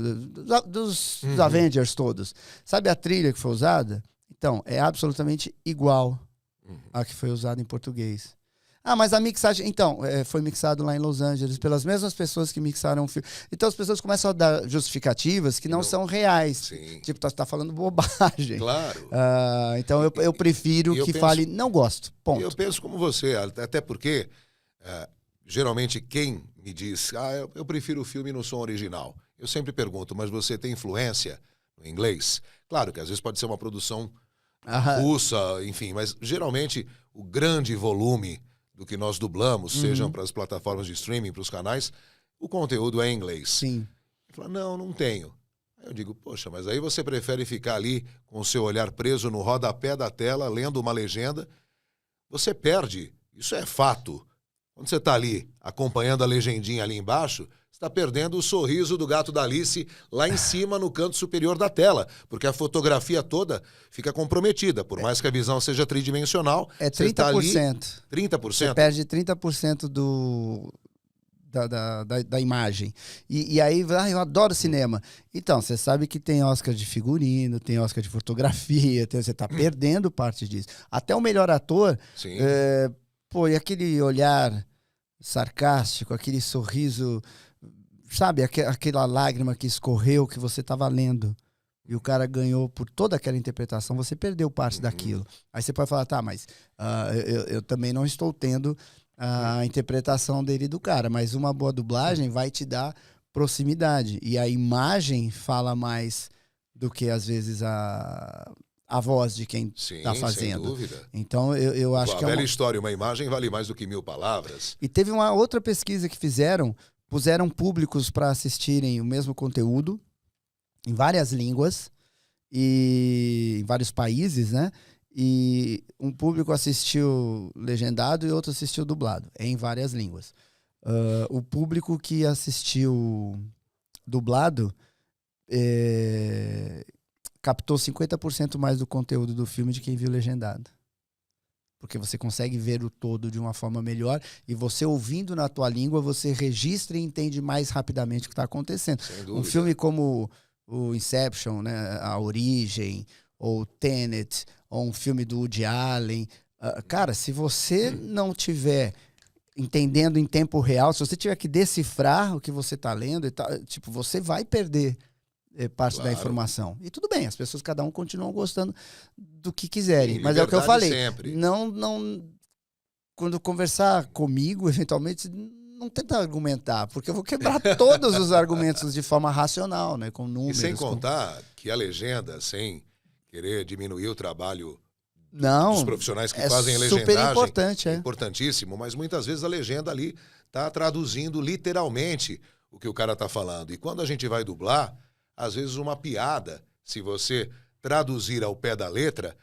dos Avengers todos. Sabe a trilha que foi usada? Então, é absolutamente igual à que foi usada em português. Mas a mixagem... Então, foi mixado lá em Los Angeles pelas mesmas pessoas que mixaram o filme. Então as pessoas começam a dar justificativas que não são reais. Sim. Tipo, tá falando bobagem. Claro. Então eu prefiro que fale, não gosto. Ponto. Eu penso como você, até porque geralmente quem me diz, eu prefiro o filme no som original. Eu sempre pergunto, mas você tem influência no inglês? Claro que às vezes pode ser uma produção russa, enfim, mas geralmente o grande volume do que nós dublamos, sejam para as plataformas de streaming, para os canais, o conteúdo é em inglês. Sim. Ele fala, não tenho. Aí eu digo, poxa, mas aí você prefere ficar ali com o seu olhar preso no rodapé da tela, lendo uma legenda, você perde, isso é fato. Quando você está ali, acompanhando a legendinha ali embaixo, você está perdendo o sorriso do gato da Alice lá em cima no canto superior da tela, porque a fotografia toda fica comprometida, por mais que a visão seja tridimensional. É 30%. Tá ali, 30%? Você perde 30% da imagem. E aí, eu adoro cinema. Então, você sabe que tem Oscar de figurino, tem Oscar de fotografia, você está perdendo parte disso. Até o melhor ator, e aquele olhar sarcástico, aquele sorriso, sabe, aquela lágrima que escorreu que você estava lendo. E o cara ganhou por toda aquela interpretação, você perdeu parte daquilo. Aí você pode falar, mas eu também não estou tendo a interpretação dele do cara, mas uma boa dublagem vai te dar proximidade. E a imagem fala mais do que, às vezes, a voz de quem está fazendo. Sem dúvida. Então, eu acho que é uma velha história, uma imagem vale mais do que 1000 palavras. E teve uma outra pesquisa que puseram públicos para assistirem o mesmo conteúdo, em várias línguas, e em vários países, né? E um público assistiu legendado e outro assistiu dublado, em várias línguas. O público que assistiu dublado captou 50% mais do conteúdo do filme de quem viu legendado. porque você consegue ver o todo de uma forma melhor e você ouvindo na tua língua, você registra e entende mais rapidamente o que está acontecendo. Sem Um dúvida. filme como o Inception, né, A Origem, ou Tenet, ou um filme do Woody Allen, cara, se você não tiver entendendo em tempo real, se você tiver que decifrar o que você está lendo, e tal, tipo, você vai perder parte da Claro. informação. E tudo bem, as pessoas, cada um continuam gostando do que quiserem. Sim, mas é o que eu liberdade falei. sempre. Não, quando conversar comigo, eventualmente, não tenta argumentar, porque eu vou quebrar todos os argumentos de forma racional, né? Com E números. sem contar que a legenda, sem querer diminuir o trabalho Não, dos profissionais que é fazem super legendagem, importante, é é. importantíssimo, mas muitas vezes a legenda ali está traduzindo literalmente o que o cara está falando. E quando a gente vai dublar, às vezes uma piada, se você traduzir ao pé da letra,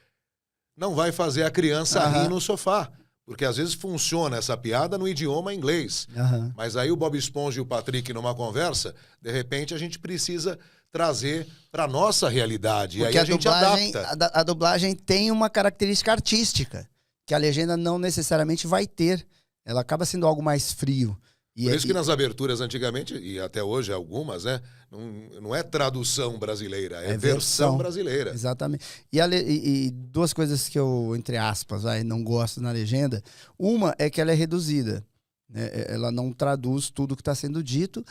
não vai fazer a criança Aham. rir no sofá. Porque às vezes funciona essa piada no idioma inglês. Aham. Mas aí o Bob Esponja e o Patrick numa conversa, de repente a gente precisa trazer para nossa realidade. Porque e aí a gente dublagem, adapta. a dublagem tem uma característica artística, que a legenda não necessariamente vai ter. Ela acaba sendo algo mais frio. E Por é- isso que nas aberturas antigamente, e até hoje algumas, né? Não é tradução brasileira, é, É versão versão. brasileira. Exatamente. E duas coisas que eu, entre aspas, não gosto na legenda. Uma é que ela é reduzida, né? Ela não traduz tudo que está sendo dito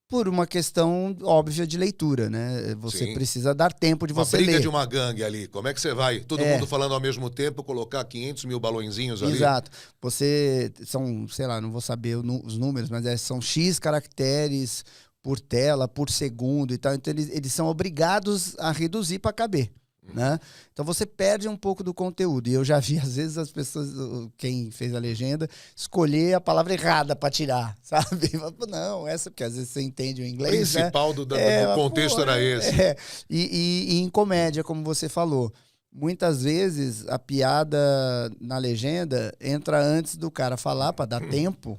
por uma questão óbvia de leitura, né? Você Sim. precisa dar tempo de Uma você briga ler. de uma gangue ali. Como é que você vai, todo É. mundo falando ao mesmo tempo, colocar 500 mil balõezinhos ali? Exato. Você são, sei lá, não vou saber os números, mas são X caracteres por tela, por segundo e tal. Então eles são obrigados a reduzir para caber. Né? Então você perde um pouco do conteúdo. E eu já vi, às vezes, as pessoas, quem fez a legenda, escolher a palavra errada para tirar, sabe? Não, essa, porque às vezes você entende o O inglês. principal né? do Mas, contexto pô, era esse. E em comédia, como você falou, muitas vezes a piada na legenda entra antes do cara falar para dar tempo.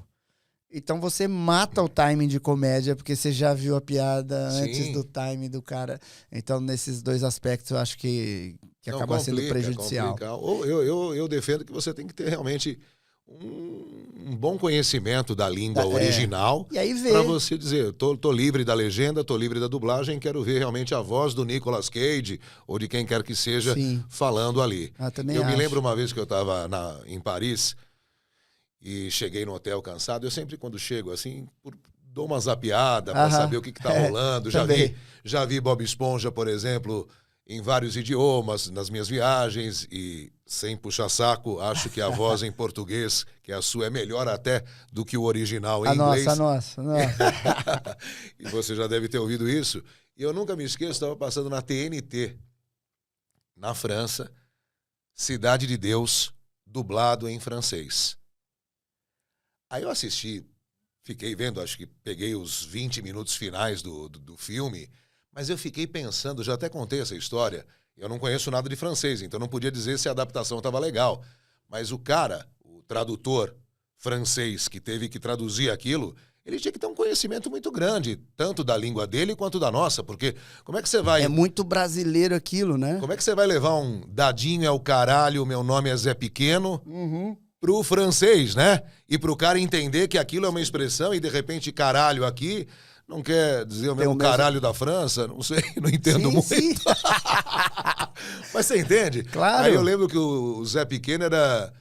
Então você mata o timing de comédia porque você já viu a piada Sim. antes do timing do cara. Então nesses dois aspectos eu acho que Não, acaba sendo prejudicial. complica. Eu defendo que você tem que ter realmente um bom conhecimento da língua original. E aí vê. Para você dizer, tô livre da legenda, tô livre da dublagem, quero ver realmente a voz do Nicolas Cage ou de quem quer que seja Sim. falando ali. Também Eu me acho. lembro uma vez que eu estava em Paris e cheguei no hotel cansado. Eu sempre, quando chego assim, dou uma zapiada para Aham. saber o que tá rolando. Também. Já vi Bob Esponja, por exemplo, em vários idiomas, nas minhas viagens, e sem puxar saco, acho que a voz em português, que é a sua, é melhor até do que o original em inglês. A nossa. E você já deve ter ouvido isso. E eu nunca me esqueço, estava passando na TNT, na França, Cidade de Deus, dublado em francês. Aí eu assisti, fiquei vendo, acho que peguei os 20 minutos finais do filme, mas eu fiquei pensando, já até contei essa história, eu não conheço nada de francês, então não podia dizer se a adaptação estava legal. Mas o cara, o tradutor francês que teve que traduzir aquilo, ele tinha que ter um conhecimento muito grande, tanto da língua dele quanto da nossa, porque como é que você vai... É muito brasileiro aquilo, né? Como é que você vai levar um dadinho é o caralho, meu nome é Zé Pequeno, pro francês, né? E pro cara entender que aquilo é uma expressão e de repente caralho aqui não quer dizer o mesmo caralho da França, não sei, não entendo muito. Sim. Mas você entende? Claro. Aí eu lembro que o Zé Pequeno era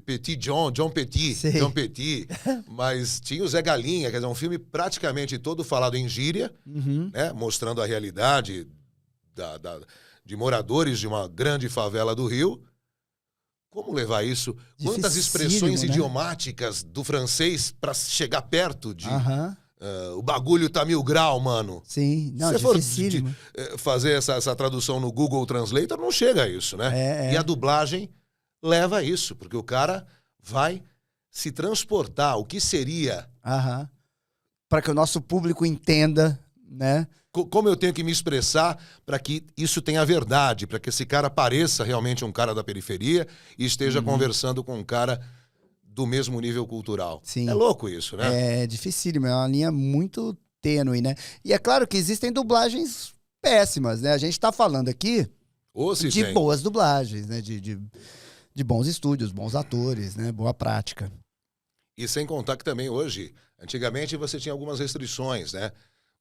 Petit John Petit, Sei. John Petit, mas tinha o Zé Galinha, quer dizer, um filme praticamente todo falado em gíria, né? Mostrando a realidade de moradores de uma grande favela do Rio. Como levar isso? Quantas expressões né? idiomáticas do francês para chegar perto de... Aham. o bagulho tá 1000 graus, mano. Sim. Não, Se você for dificílimo. fazer essa tradução no Google Translator, não chega a isso, né? É. E a dublagem leva a isso, porque o cara vai se transportar. O que seria... Aham. Para que o nosso público entenda, né? Como eu tenho que me expressar para que isso tenha verdade, para que esse cara pareça realmente um cara da periferia e esteja conversando com um cara do mesmo nível cultural. Sim. É louco isso, né? É dificílimo, é uma linha muito tênue, né? E é claro que existem dublagens péssimas, né? A gente tá falando aqui Ou se de tem. boas dublagens, né? de bons estúdios, bons atores, né? Boa prática. E sem contar que também hoje, antigamente você tinha algumas restrições, né?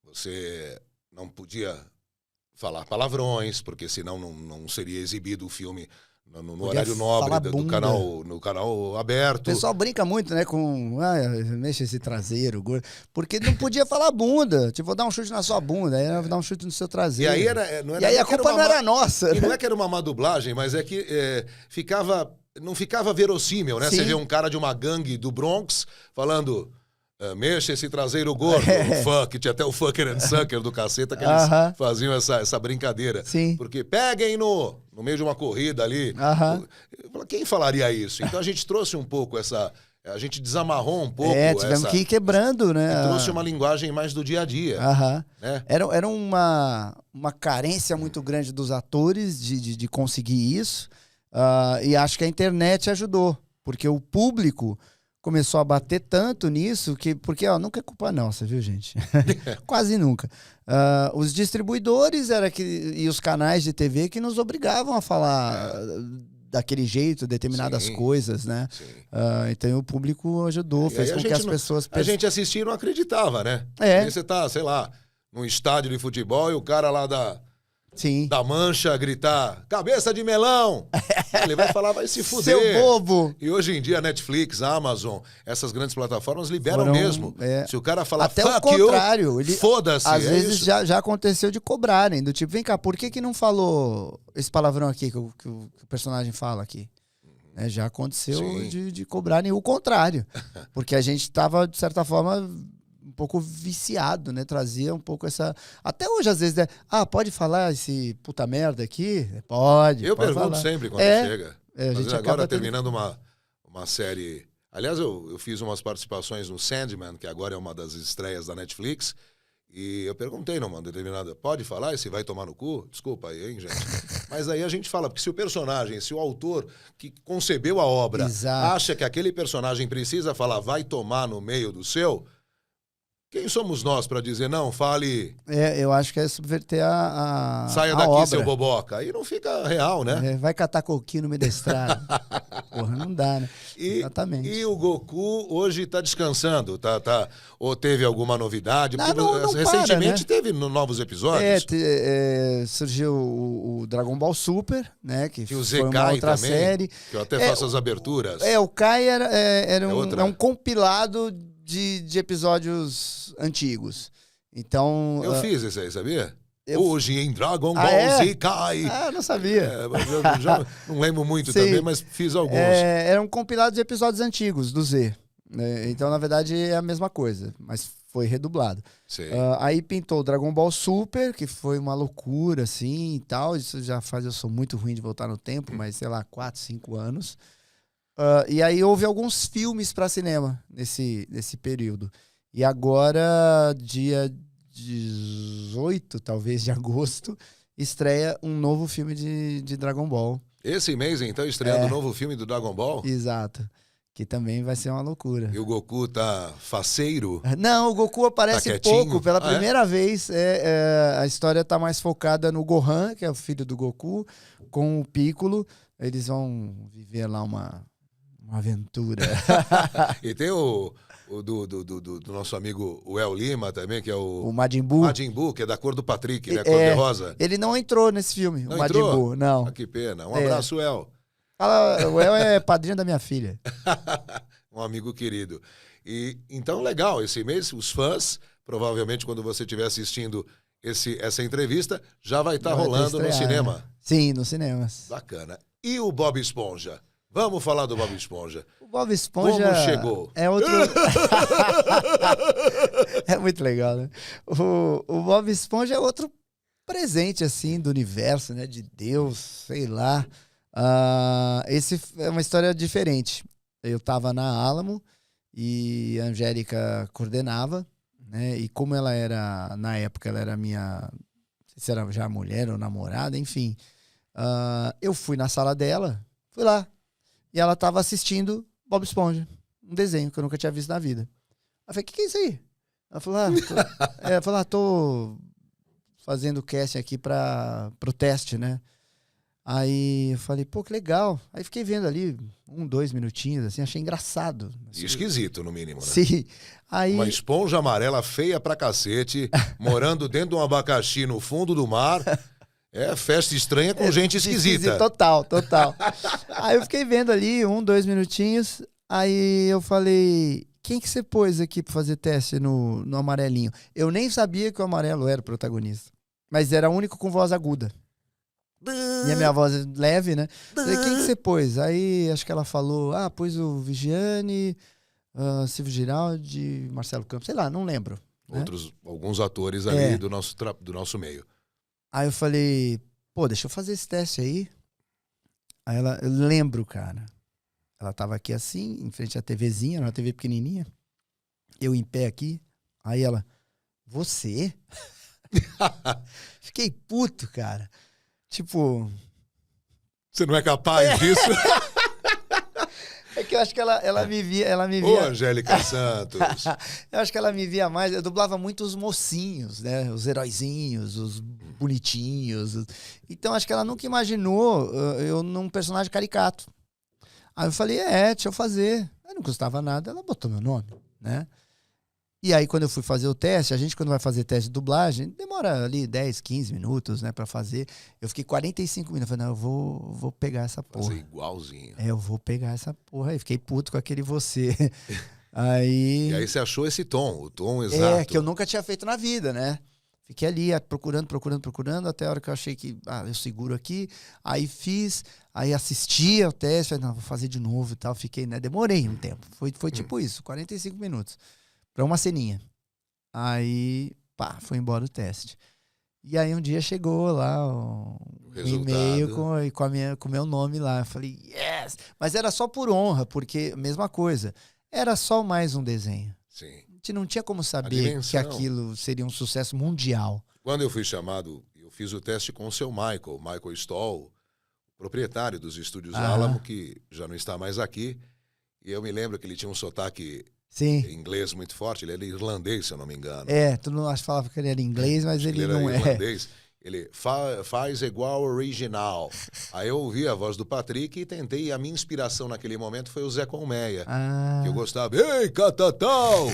Você não podia falar palavrões, porque senão não seria exibido o filme no horário nobre falar do bunda. canal, no canal O aberto. pessoal brinca muito, né, com mexe esse traseiro, gordo, porque não podia falar bunda. Tipo, vou dar um chute na sua bunda, aí vou dar um chute no seu E traseiro. aí E aí a culpa não era nossa. E não é que era uma má dublagem, mas é que não ficava verossímil, né? Sim. Você vê um cara de uma gangue do Bronx falando... mexa esse traseiro gordo, fuck, tinha até o fucker and sucker do caceta que eles faziam essa brincadeira. Sim. Porque peguem no meio de uma corrida ali. Quem falaria isso? Então a gente trouxe um pouco a gente desamarrou um pouco. Tivemos que ir quebrando, né? E trouxe uma linguagem mais do dia a dia. Né? Era uma carência muito grande dos atores de conseguir isso. E acho que a internet ajudou, porque o público começou a bater tanto nisso porque nunca é culpa nossa, viu, gente? Quase nunca. Os distribuidores e os canais de TV que nos obrigavam a falar daquele jeito, determinadas coisas, né? Então o público ajudou, fez com que as pessoas... A gente assistia e não acreditava, né? Aí você tá, sei lá, num estádio de futebol e o cara lá da Mancha gritar, cabeça de melão! Ele vai falar, vai se fuder. Seu bobo! E hoje em dia a Netflix, a Amazon, essas grandes plataformas liberam mesmo. Se o cara falar, até o contrário, foda-se. Às vezes já aconteceu de cobrarem, do tipo, vem cá, por que não falou esse palavrão aqui que o personagem fala aqui? Já aconteceu de cobrarem o contrário. Porque a gente estava, de certa forma... um pouco viciado, né? Trazia um pouco essa... Até hoje, às vezes, né? Pode falar esse puta merda aqui? Pode. Eu pergunto falar. sempre quando chega. A gente agora, terminando uma série... Aliás, eu fiz umas participações no Sandman, que agora é uma das estreias da Netflix, e eu perguntei numa determinada... Pode falar esse vai tomar no cu? Desculpa aí, hein, gente? Mas aí a gente fala, porque se o personagem, se o autor que concebeu a obra acha que aquele personagem precisa falar vai tomar no meio do seu... Quem somos nós para dizer, não, fale... eu acho que é subverter a saia daqui, obra. Seu boboca. Aí não fica real, né? Vai catar coquinho no meio da estrada. Porra, não dá, né? Exatamente. E o Goku hoje tá descansando, ou teve alguma novidade? Não recentemente para, né? teve novos episódios. Surgiu o Dragon Ball Super, né? Que o foi uma outra também, série. Que eu até faço as aberturas. O Kai era um compilado de episódios antigos. Então... Eu fiz isso aí, sabia? Hoje em Dragon Ball Z Kai. Não sabia. Já não lembro muito também, mas fiz alguns. Era um compilado de episódios antigos do Z. Né? Então, na verdade, é a mesma coisa, mas foi redublado. Aí pintou o Dragon Ball Super, que foi uma loucura, assim, e tal. Isso já faz... Eu sou muito ruim de voltar no tempo, mas, sei lá, 4, 5 anos. E aí houve alguns filmes para cinema nesse período. E agora, dia 18, talvez, de agosto, estreia um novo filme de Dragon Ball. Esse mês, então, estreando um novo filme do Dragon Ball? Exato. Que também vai ser uma loucura. E o Goku tá faceiro? Não, o Goku aparece pouco. Pela primeira vez, a história tá mais focada no Gohan, que é o filho do Goku, com o Piccolo. Eles vão viver lá uma aventura. E tem o do nosso amigo o El Lima também, que é o Majin Buu. Majin Buu, que é da cor do Patrick, né? Cor de rosa. Ele não entrou nesse filme, não o Majin Buu, não. Que pena. Um abraço, El. O El é padrinho da minha filha. Um amigo querido. E então, legal, esse mês, os fãs, provavelmente quando você estiver assistindo essa entrevista, já vai estar rolando no cinema. Sim, nos cinemas. Bacana. E o Bob Esponja? Vamos falar do Bob Esponja. O Bob Esponja... Como chegou? É outro... É muito legal, né? O Bob Esponja é outro presente, assim, do universo, né? De Deus, sei lá. Esse é uma história diferente. Eu tava na Alamo e a Angélica coordenava, né? E como ela era, na época, ela era minha... Não sei se era já mulher ou namorada, enfim. Eu fui na sala dela, fui lá. E ela tava assistindo Bob Esponja, um desenho que eu nunca tinha visto na vida. Eu falei, o que é isso aí? Ela falou, tô fazendo casting aqui pro teste, né? Aí eu falei, pô, que legal. Aí fiquei vendo ali 2 minutinhos, assim, achei engraçado. E esquisito, no mínimo, né? Sim. Aí... Uma esponja amarela feia pra cacete, morando dentro de um abacaxi no fundo do mar. É festa estranha com gente esquisita. Total. Aí eu fiquei vendo ali 2 minutinhos. Aí eu falei, quem que você pôs aqui pra fazer teste no amarelinho? Eu nem sabia que o amarelo era o protagonista. Mas era o único com voz aguda. E a minha voz é leve, né? Falei, quem que você pôs? Aí acho que ela falou, pôs o Vigiane, Silvio Giraldi, Marcelo Campos, sei lá, não lembro. Né? Alguns atores ali do nosso meio. Aí eu falei, pô, deixa eu fazer esse teste aí. Aí eu lembro, cara. Ela tava aqui assim, em frente à TVzinha, uma TV pequenininha. Eu em pé aqui. Aí ela, você? Fiquei puto, cara. Tipo... Você não é capaz disso? É que eu acho que ela me via... Ô, Angélica Santos. Eu acho que ela me via mais... Eu dublava muito os mocinhos, né? Os heróizinhos, os bonitinhos. Então, acho que ela nunca imaginou eu num personagem caricato. Aí eu falei, deixa eu fazer. Aí não custava nada, ela botou meu nome, né? E aí, quando eu fui fazer o teste, a gente, quando vai fazer teste de dublagem, demora ali 10, 15 minutos, né, pra fazer. Eu fiquei 45 minutos. Eu falei, não, eu vou pegar essa porra. Fazer igualzinho. Eu vou pegar essa porra. Aí fiquei puto com aquele você. Aí... E aí você achou esse tom, o tom exato. Que eu nunca tinha feito na vida, né? Fiquei ali procurando, até a hora que eu achei que, eu seguro aqui. Aí fiz, aí assisti ao teste, falei, não, vou fazer de novo e tal. Fiquei, né, demorei um tempo. Foi tipo isso, 45 minutos. Pra uma ceninha. Aí, foi embora o teste. E aí um dia chegou lá um e-mail com o meu nome lá. Eu falei, yes! Mas era só por honra, porque, mesma coisa, era só mais um desenho. Sim. A gente não tinha como saber que aquilo seria um sucesso mundial. Quando eu fui chamado, eu fiz o teste com o seu Michael Stoll, proprietário dos estúdios Alamo, que já não está mais aqui. E eu me lembro que ele tinha um sotaque... Sim. Inglês muito forte, ele era irlandês, se eu não me engano. Tu não falava que ele era inglês, mas ele não era irlandês. Ele faz igual original. Aí eu ouvi a voz do Patrick e tentei, a minha inspiração naquele momento foi o Zé Colmeia. Que eu gostava, ei, Catatal!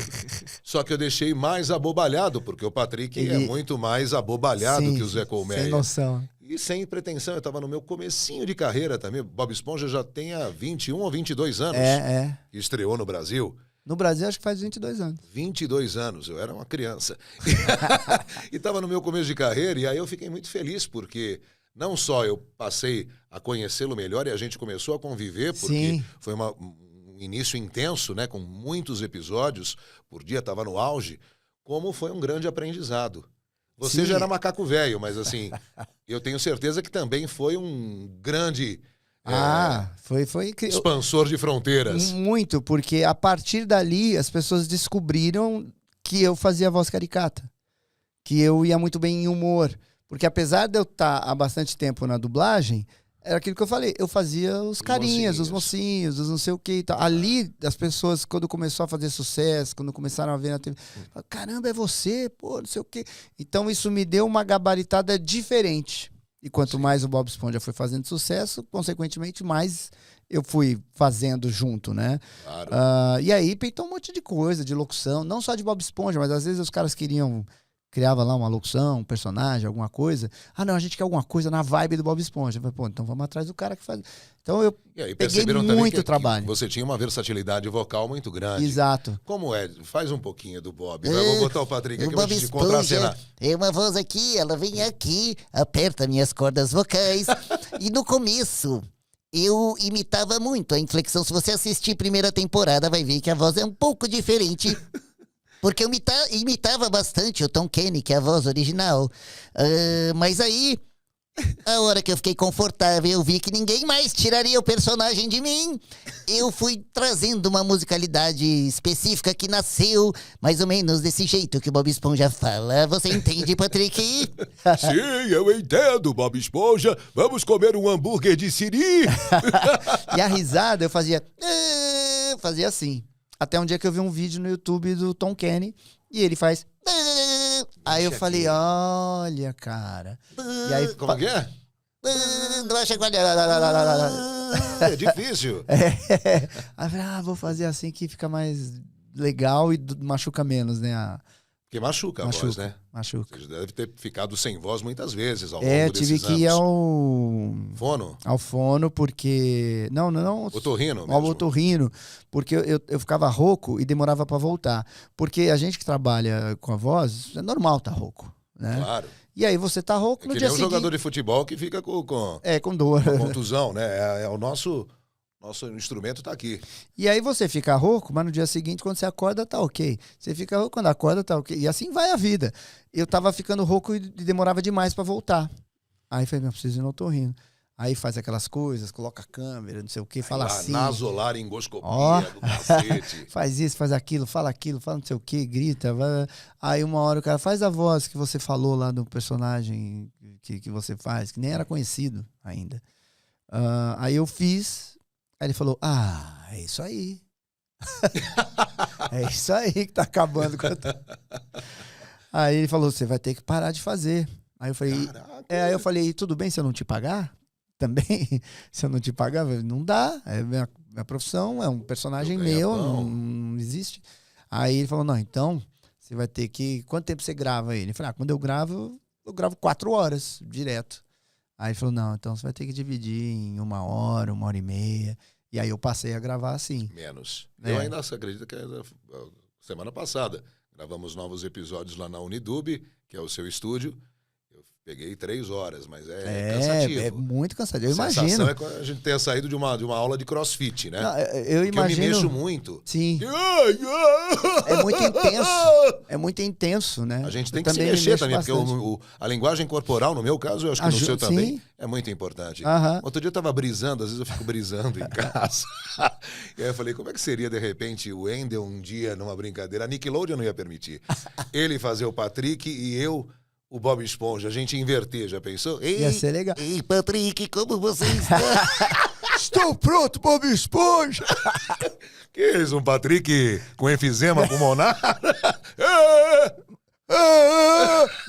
Só que eu deixei mais abobalhado, porque o Patrick é muito mais abobalhado que o Zé Colmeia. Sem noção. E sem pretensão, eu estava no meu comecinho de carreira também. Bob Esponja já tem 21 ou 22 anos. Que estreou no Brasil. No Brasil, acho que faz 22 anos. 22 anos, eu era uma criança. E estava no meu começo de carreira, e aí eu fiquei muito feliz, porque não só eu passei a conhecê-lo melhor e a gente começou a conviver, porque foi um início intenso, né, com muitos episódios, por dia estava no auge, como foi um grande aprendizado. Você já era macaco velho, mas assim, eu tenho certeza que também foi um grande... foi expansor de fronteiras. Muito, porque a partir dali as pessoas descobriram que eu fazia voz caricata, que eu ia muito bem em humor, porque apesar de eu estar há bastante tempo na dublagem, era aquilo que eu falei, eu fazia os carinhas, os mocinhos, os não sei o que e tal. Ali, as pessoas, quando começou a fazer sucesso, quando começaram a ver na TV, falaram, caramba, é você, pô, não sei o que. Então isso me deu uma gabaritada diferente. E quanto mais o Bob Esponja foi fazendo sucesso, consequentemente, mais eu fui fazendo junto, né? Claro. E aí pintou um monte de coisa, de locução, não só de Bob Esponja, mas às vezes os caras criava lá uma locução, um personagem, alguma coisa. Não, a gente quer alguma coisa na vibe do Bob Esponja. Eu falei, pô, então vamos atrás do cara que faz. Então eu peguei muito trabalho. Que você tinha uma versatilidade vocal muito grande. Exato. Como é? Faz um pouquinho do Bob. Vou botar o Patrick aqui, o Bob vou te contracenar. É uma voz aqui, ela vem aqui, aperta minhas cordas vocais. E no começo, eu imitava muito a inflexão. Se você assistir a primeira temporada, vai ver que a voz é um pouco diferente. Porque eu imitava bastante o Tom Kenny, que é a voz original. Mas aí, a hora que eu fiquei confortável, eu vi que ninguém mais tiraria o personagem de mim. Eu fui trazendo uma musicalidade específica que nasceu mais ou menos desse jeito que o Bob Esponja fala. Você entende, Patrick? Sim, eu entendo, Bob Esponja. Vamos comer um hambúrguer de siri. E a risada eu fazia assim. Até um dia que eu vi um vídeo no YouTube do Tom Kenny e ele faz... Aí eu falei, olha, cara. E aí, como que é? Não vai chegar. É difícil. Aí eu falei, vou fazer assim que fica mais legal e machuca menos, né? Porque machuca a voz, né? Machuca. Você deve ter ficado sem voz muitas vezes ao longo desses tive que ir Fono? ao fono, porque... Não. Otorrino Ao mesmo. otorrino, porque eu ficava rouco e demorava pra voltar. Porque a gente que trabalha com a voz, é normal tá rouco, né? Claro. E aí você tá rouco É no que dia nem um seguinte... jogador de futebol que fica com com dor. contusão, né? É o nosso instrumento tá aqui. E aí você fica rouco, mas no dia seguinte, quando você acorda, tá ok. Você fica rouco, quando acorda, tá ok. E assim vai a vida. Eu tava ficando rouco e demorava demais pra voltar. Aí falei, preciso ir no otorrino. Aí faz aquelas coisas, coloca a câmera, não sei o que, fala assim. Nasolar, endoscopia do cacete. Faz isso, faz aquilo, fala não sei o que, grita. Aí uma hora o cara faz a voz que você falou lá do personagem que você faz, que nem era conhecido ainda. Aí eu fiz, aí ele falou, é isso aí. É isso aí que tá acabando com Aí ele falou, você vai ter que parar de fazer. Aí eu falei, aí eu falei, tudo bem se eu não te pagar? Também, se eu não te pagar, não dá, é minha profissão, é um personagem meu, não existe. Aí ele falou, não, então, você vai ter que... Quanto tempo você grava ele? Eu falei, quando eu gravo 4 horas, direto. Aí ele falou, não, então você vai ter que dividir em 1 hora, 1h30. E aí eu passei a gravar assim. Menos. Eu ainda acredito que semana passada gravamos novos episódios lá na Unidub, que é o seu estúdio. Peguei 3 horas, mas é cansativo. É muito cansativo. Eu A sensação imagino. é que a gente tenha saído de uma aula de crossfit, né? Não, eu imagino. Eu me mexo muito. Sim. É muito intenso. É muito intenso, né? A gente tem que se mexer também, porque a linguagem corporal, no meu caso, eu acho que no seu também, é muito importante. Outro dia eu tava brisando, às vezes eu fico brisando em casa. E aí eu falei, como é que seria, de repente, o Wendel um dia, numa brincadeira? A Nickelodeon não ia permitir. Ele fazer o Patrick e eu... O Bob Esponja, a gente inverter, já pensou? Ia ser legal. Ei, Patrick, como você está? Estou pronto, Bob Esponja! Que isso, um Patrick com enfisema pulmonar?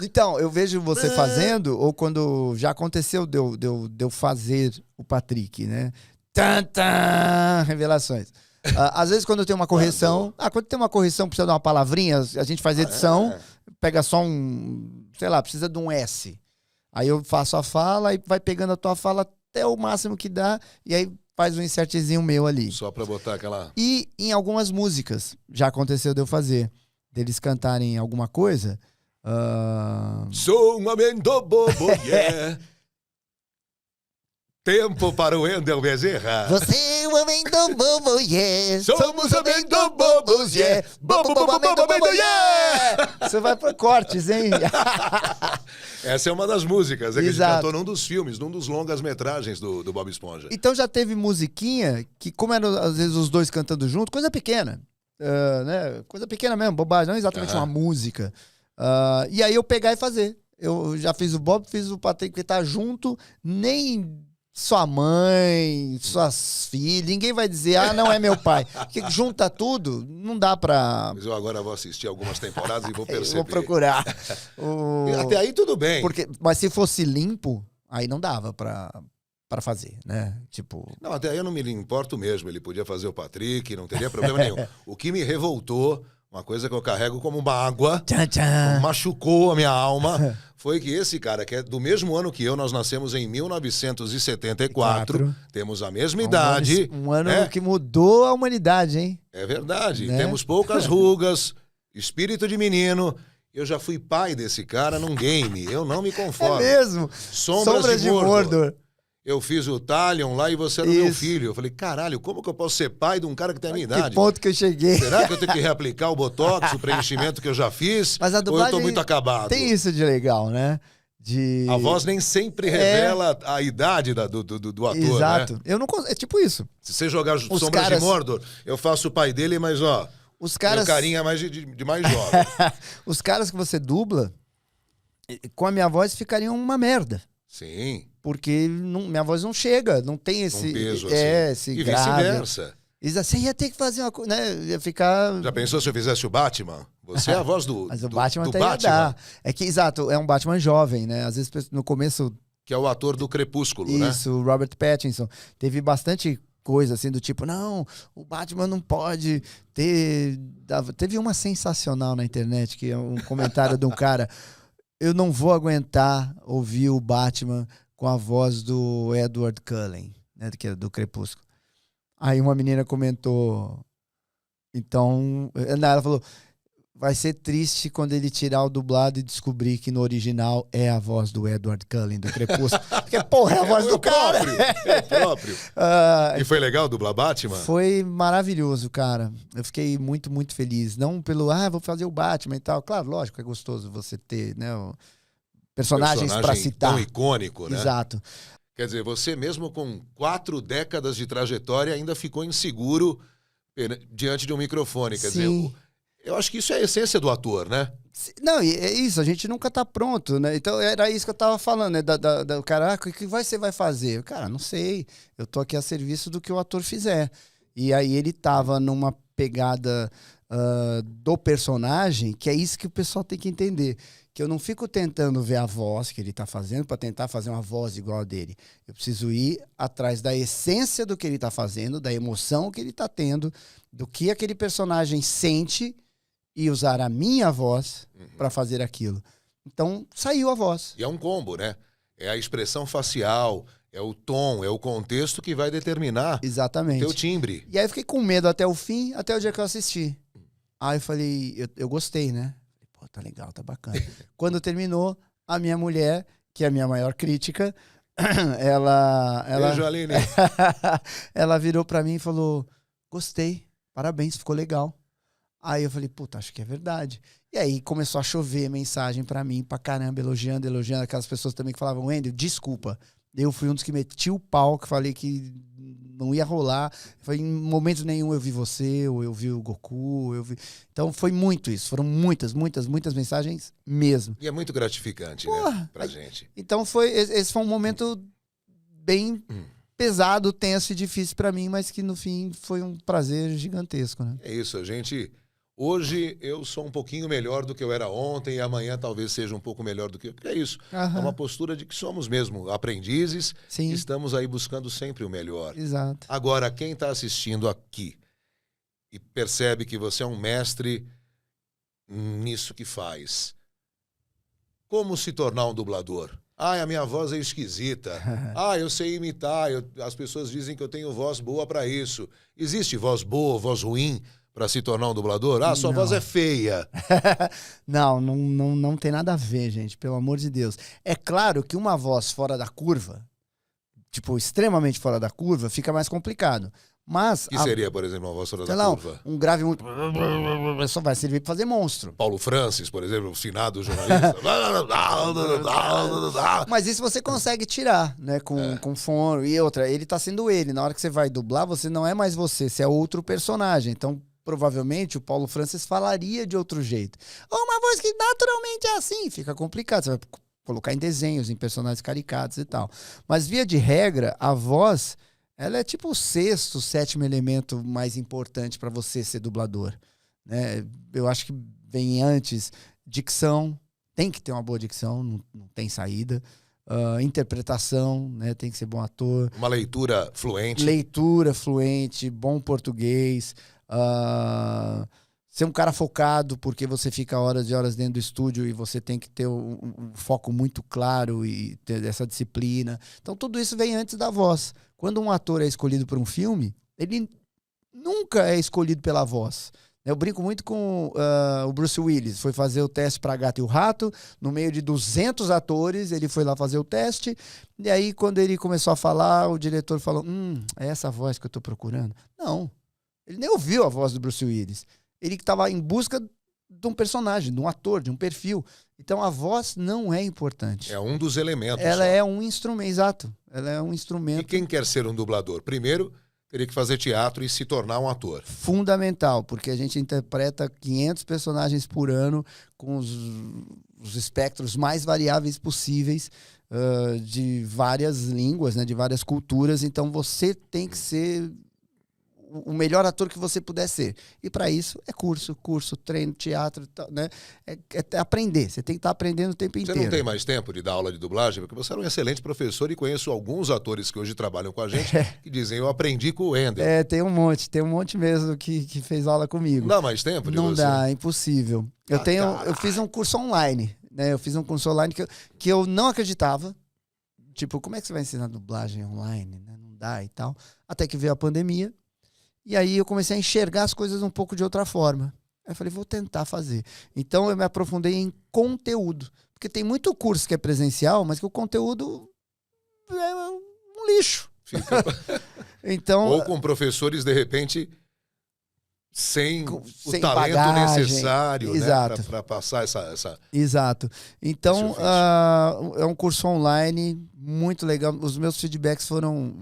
Então, eu vejo você fazendo, ou quando já aconteceu de eu fazer o Patrick, né? Revelações. Às vezes quando tem uma correção... quando tem uma correção, precisa de uma palavrinha, a gente faz edição, pega só sei lá, precisa de um S. Aí eu faço a fala e vai pegando a tua fala até o máximo que dá, e aí faz um insertzinho meu ali. Só pra botar aquela... E em algumas músicas, já aconteceu de eu fazer, deles cantarem alguma coisa... Sou um homem do bobo, yeah. Tempo para o Wendel Bezerra. Você é o homem do bobo, yeah. Somos homem do bobos, yeah. Bobo, bobo, bobo, bobo, yeah. Você vai por cortes, hein? Essa é uma das músicas, que a gente Exato. cantou num dos filmes, num dos longas-metragens do Bob Esponja. Então já teve musiquinha que, como eram às vezes os dois cantando junto, coisa pequena. Né? Coisa pequena mesmo, bobagem, não exatamente uma música. E aí eu pegar e fazer. Eu já fiz o Bob, fiz o Patrick, que tá junto, nem... Sua mãe, suas filhas, ninguém vai dizer, não é meu pai. Porque junta tudo, não dá pra... Mas eu agora vou assistir algumas temporadas e vou perceber. Vou procurar. Até aí tudo bem. Mas se fosse limpo, aí não dava pra fazer, né? Tipo... Não, até aí eu não me importo mesmo. Ele podia fazer o Patrick, não teria problema nenhum. O que me revoltou, uma coisa que eu carrego como uma água, machucou a minha alma, foi que esse cara, que é do mesmo ano que eu, nós nascemos em 1974, temos a mesma idade. Um ano que mudou a humanidade, hein? É verdade. Né? Temos poucas rugas, espírito de menino. Eu já fui pai desse cara num game. Eu não me conformo. É mesmo? Sombras de Mordor. Eu fiz o Talion lá e você era meu filho. Eu falei, caralho, como que eu posso ser pai de um cara que tem a minha idade? Que ponto que eu cheguei. Será que eu tenho que reaplicar o Botox, o preenchimento que eu já fiz? Mas a dublagem ou eu tô muito acabado? Tem isso de legal, né? A voz nem sempre revela a idade do ator, Exato. né? Eu não É tipo isso. Se você jogar Sombras de Mordor, eu faço o pai dele, mas meu carinha é mais de mais jovem. Os caras que você dubla, com a minha voz, ficariam uma merda. Sim. Porque minha voz não chega, não tem esse... Um peso esse e grave. vice-versa. Você ia ter que fazer uma coisa, né? Ia ficar... Já pensou se eu fizesse o Batman? Você é a voz do Mas o Batman do até Batman. ia dar. É que, exato, é um Batman jovem, né? Às vezes no começo Que é o ator do Crepúsculo, né? Isso, o Robert Pattinson. Teve bastante coisa assim do tipo, não, o Batman não pode ter... Teve uma sensacional na internet, que é um comentário de um cara, eu não vou aguentar ouvir o Batman com a voz do Edward Cullen, né, que é do Crepúsculo. Aí uma menina comentou, então, ela falou, vai ser triste quando ele tirar o dublado e descobrir que no original é a voz do Edward Cullen, do Crepúsculo. Porque, porra, é a voz do cara. É o próprio. E foi legal dublar Batman? Foi maravilhoso, cara. Eu fiquei muito, muito feliz. Não pelo, vou fazer o Batman e tal. Claro, lógico, é gostoso você ter, né, personagens para citar. Tão icônico, né? Exato. Quer dizer, você mesmo com 4 décadas de trajetória ainda ficou inseguro diante de um microfone. Quer dizer, eu acho que isso é a essência do ator, né? Não, e é isso, a gente nunca tá pronto, né? Então era isso que eu tava falando, né? Do cara, o que você vai fazer? Cara, não sei. Eu tô aqui a serviço do que o ator fizer. E aí ele tava numa pegada do personagem, que é isso que o pessoal tem que entender. Que eu não fico tentando ver a voz que ele tá fazendo para tentar fazer uma voz igual a dele. Eu preciso ir atrás da essência do que ele tá fazendo, da emoção que ele tá tendo, do que aquele personagem sente e usar a minha voz para fazer aquilo. Então, saiu a voz. E é um combo, né? É a expressão facial, é o tom, é o contexto que vai determinar Exatamente. o teu timbre. E aí eu fiquei com medo até o fim, até o dia que eu assisti. Aí eu falei, eu gostei, né? Pô, tá legal, tá bacana. Quando terminou, a minha mulher, que é a minha maior crítica, ela Beijo, Aline. ela virou pra mim e falou, gostei, parabéns, ficou legal. Aí eu falei, puta, acho que é verdade. E aí começou a chover mensagem pra mim, pra caramba, elogiando, aquelas pessoas também que falavam, Wendel, desculpa. Eu fui um dos que meti o pau, que falei que não ia rolar. Foi, em momento nenhum eu vi você, ou eu vi o Goku, Então foi muito isso, foram muitas mensagens mesmo. E é muito gratificante, Porra, né, pra gente. Então esse foi um momento bem pesado, tenso e difícil pra mim, mas que no fim foi um prazer gigantesco, né? É isso, gente. Hoje eu sou um pouquinho melhor do que eu era ontem e amanhã talvez seja um pouco melhor do que eu. É isso. É uma postura de que somos mesmo aprendizes. Sim. E estamos aí buscando sempre o melhor. Exato. Agora, quem está assistindo aqui e percebe que você é um mestre nisso que faz, como se tornar um dublador? A minha voz é esquisita. Eu sei imitar. As pessoas dizem que eu tenho voz boa para isso. Existe voz boa, voz ruim para se tornar um dublador? Sua voz é feia. Não tem nada a ver, gente, pelo amor de Deus. É claro que uma voz fora da curva, tipo, extremamente fora da curva, fica mais complicado. Mas... Que seria, por exemplo, uma voz fora da curva? Um grave muito... Só vai servir para fazer monstro. Paulo Francis, por exemplo, o finado jornalista. Mas isso você consegue tirar, né? Com fono e outra. Ele tá sendo ele. Na hora que você vai dublar, você não é mais você é outro personagem. Então, provavelmente, o Paulo Francis falaria de outro jeito. Ou uma voz que naturalmente é assim. Fica complicado. Você vai colocar em desenhos, em personagens caricatos e tal. Mas, via de regra, a voz... ela é tipo o 6º, 7º elemento mais importante para você ser dublador, né? Eu acho que vem antes dicção, tem que ter uma boa dicção, não tem saída. Interpretação, né? Tem que ser bom ator. Uma leitura fluente. Leitura fluente, bom português. Ser um cara focado, porque você fica horas e horas dentro do estúdio e você tem que ter um foco muito claro e ter essa disciplina. Então, tudo isso vem antes da voz. Quando um ator é escolhido por um filme, ele nunca é escolhido pela voz. Eu brinco muito com o Bruce Willis. Foi fazer o teste para Gato e o Rato. No meio de 200 atores, ele foi lá fazer o teste. E aí, quando ele começou a falar, o diretor falou, é essa voz que eu tô procurando? Não. Ele nem ouviu a voz do Bruce Willis. Ele estava em busca de um personagem, de um ator, de um perfil. Então a voz não é importante. É um dos elementos. Ela é um instrumento, exato. Ela é um instrumento. E quem quer ser um dublador? Primeiro, teria que fazer teatro e se tornar um ator. Fundamental, porque a gente interpreta 500 personagens por ano com os espectros mais variáveis possíveis, de várias línguas, né, de várias culturas. Então você tem que ser o melhor ator que você puder ser. E para isso é curso, treino, teatro, né? É aprender. Você tem que estar aprendendo o tempo Você inteiro. não tem mais tempo de dar aula de dublagem? Porque você era um excelente professor e conheço alguns atores que hoje trabalham com a gente que dizem, eu aprendi com o Wendel. Tem um monte mesmo que fez aula comigo. Não dá mais tempo de Não você? dá, é impossível. Eu fiz um curso online, né? Eu fiz um curso online que eu não acreditava. Tipo, como é que você vai ensinar dublagem online, né? Não dá e tal. Até que veio a pandemia. E aí eu comecei a enxergar as coisas um pouco de outra forma. Aí eu falei, vou tentar fazer. Então eu me aprofundei em conteúdo. Porque tem muito curso que é presencial, mas que o conteúdo é um lixo. Então, ou com professores, de repente, sem o sem talento bagagem. necessário, Exato. né, para passar essa... Exato. Então, Esse é um curso online muito legal. Os meus feedbacks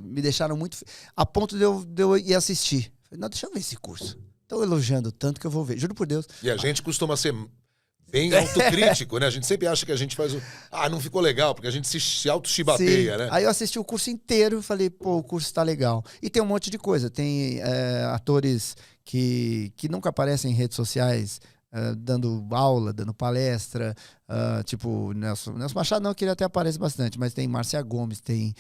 me deixaram muito... A ponto de eu ir assistir. Falei, não, deixa eu ver esse curso. Estão elogiando tanto que eu vou ver. Juro por Deus. E a gente costuma ser bem autocrítico, né? A gente sempre acha que a gente faz não ficou legal, porque a gente se auto-chibateia, Sim. né? Aí eu assisti o curso inteiro e falei, pô, o curso tá legal. E tem um monte de coisa. Tem atores que nunca aparecem em redes sociais, dando aula, dando palestra, tipo Nelson Machado não, que ele até aparece bastante, mas tem Márcia Gomes, tem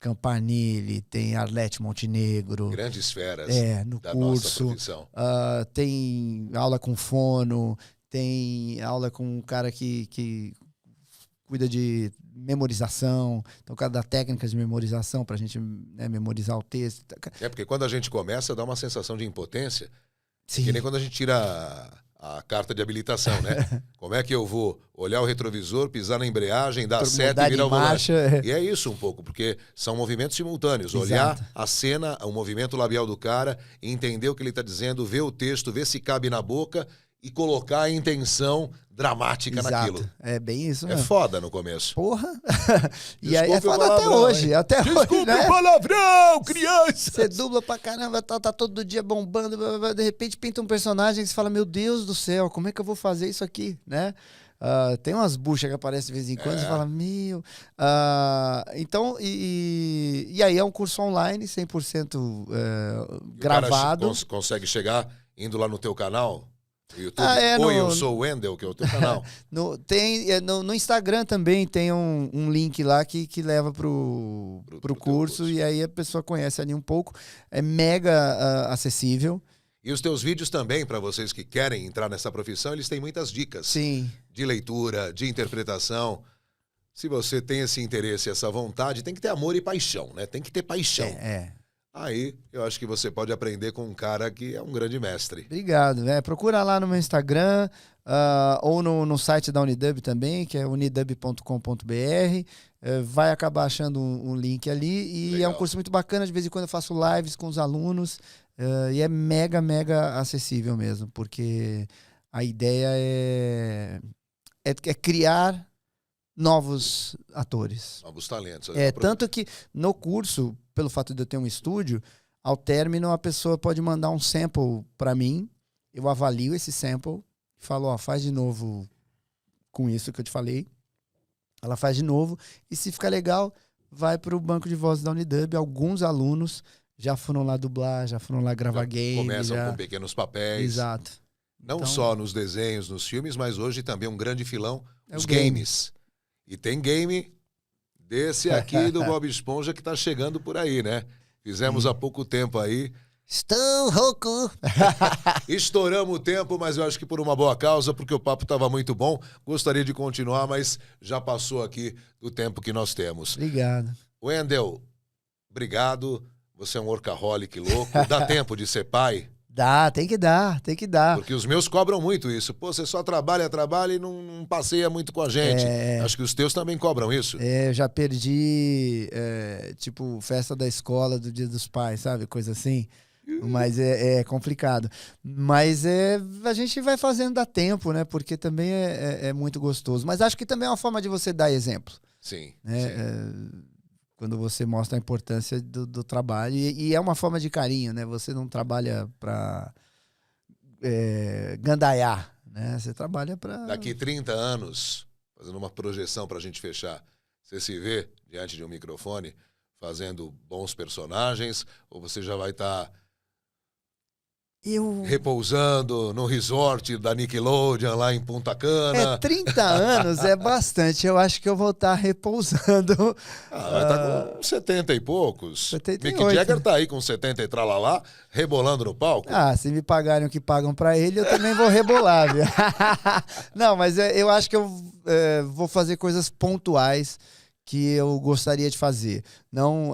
Campanile, tem Arlete Montenegro. Grandes feras no da nossa curso. profissão. Tem aula com fono, tem aula com um cara que cuida de memorização, então o cara dá técnicas de memorização pra gente, né, memorizar o texto. Porque quando a gente começa, dá uma sensação de impotência. Sim. Que nem quando a gente tira a carta de habilitação, né? Como é que eu vou olhar o retrovisor, pisar na embreagem, dar seta e virar o volante? E é isso um pouco, porque são movimentos simultâneos. Exato. Olhar a cena, o movimento labial do cara, entender o que ele está dizendo, ver o texto, ver se cabe na boca e colocar a intenção dramática Exato. naquilo. É bem isso É mesmo. foda no começo. Porra! E aí Desculpe é o foda até palavrão, hoje. hein? Até Desculpe hoje, né? o palavrão, criança! Você dubla pra caramba, tá todo dia bombando, blá, blá, blá, de repente pinta um personagem que você fala, meu Deus do céu, como é que eu vou fazer isso aqui, né? Tem umas buchas que aparecem de vez em quando, você fala, meu... então, e aí é um curso online, 100% gravado. O cara consegue chegar indo lá no teu canal? No YouTube? Eu sou o Wendel, que é o teu canal. No Instagram também tem um link lá que leva pro curso, e aí a pessoa conhece ali um pouco. É mega acessível. E os teus vídeos também, para vocês que querem entrar nessa profissão, eles têm muitas dicas. Sim. De leitura, de interpretação. Se você tem esse interesse, essa vontade, tem que ter amor e paixão, né? Tem que ter paixão. Aí, eu acho que você pode aprender com um cara que é um grande mestre. Obrigado. Procura lá no meu Instagram ou no site da Unidub também, que é unidub.com.br. Vai acabar achando um link ali. E Legal. é um curso muito bacana. De vez em quando eu faço lives com os alunos. E é mega, mega acessível mesmo. Porque a ideia é criar novos atores. Novos talentos. Tanto que no curso, pelo fato de eu ter um estúdio, ao término a pessoa pode mandar um sample para mim, eu avalio esse sample, falo, faz de novo com isso que eu te falei, ela faz de novo, e se ficar legal, vai para o banco de vozes da Unidub. Alguns alunos já foram lá dublar, já foram lá gravar game. Começam com pequenos papéis. Exato. Não Então, só nos desenhos, nos filmes, mas hoje também um grande filão, os o game. games. E tem game desse aqui do Bob Esponja que tá chegando por aí, né? Fizemos há pouco tempo aí. Estou rouco. Estouramos o tempo, mas eu acho que por uma boa causa, porque o papo estava muito bom. Gostaria de continuar, mas já passou aqui do tempo que nós temos. Obrigado. Wendel, obrigado. Você é um workaholic louco. Dá tempo de ser pai? Dá, tem que dar. Porque os meus cobram muito isso. Pô, você só trabalha e não passeia muito com a gente. Acho que os teus também cobram isso. Eu já perdi, tipo, festa da escola do Dia dos Pais, sabe? Coisa assim. Mas é complicado. Mas a gente vai fazendo dar tempo, né? Porque também é muito gostoso. Mas acho que também é uma forma de você dar exemplo. Sim. Né? Sim. Quando você mostra a importância do trabalho. E é uma forma de carinho, né? Você não trabalha para gandaiar, né? Você trabalha para... Daqui 30 anos, fazendo uma projeção para a gente fechar, você se vê diante de um microfone fazendo bons personagens, ou você já vai estar Eu... repousando no resort da Nickelodeon lá em Punta Cana? 30 anos é bastante. Eu acho que eu vou estar repousando. Tá com 70 e poucos. 78, Mick Jagger né? tá aí com 70 e tralalá, rebolando no palco. Se me pagarem o que pagam pra ele, eu também vou rebolar, viu? Não, mas eu acho que eu vou fazer coisas pontuais que eu gostaria de fazer. Não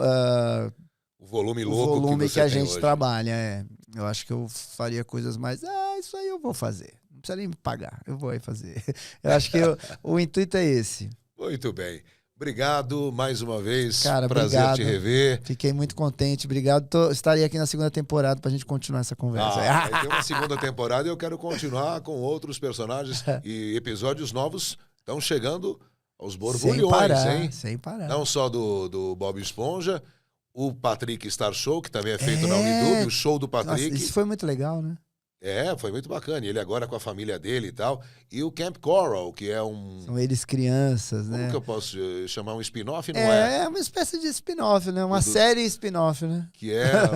O volume o louco volume que que a você tem gente hoje. trabalha. Eu acho que eu faria coisas mais... isso aí eu vou fazer. Não precisa nem me pagar. Eu vou aí fazer. Eu acho que o intuito é esse. Muito bem. Obrigado mais uma vez. Cara, Prazer obrigado. te rever. Fiquei muito contente. Obrigado. Estarei aqui na segunda temporada pra gente continuar essa conversa. Vai ter uma segunda temporada e eu quero continuar com outros personagens e episódios novos estão chegando aos borbulhões, sem parar, hein? Sem parar. Não só do Bob Esponja, o Patrick Star Show, que também é feito na Unidub, o show do Patrick. Nossa, isso foi muito legal, né? Foi muito bacana. E ele agora com a família dele e tal. E o Camp Coral, que é São eles crianças, Como né? que eu posso chamar um spin-off? Não é? É uma espécie de spin-off, né? Uma série spin-off, né? Que é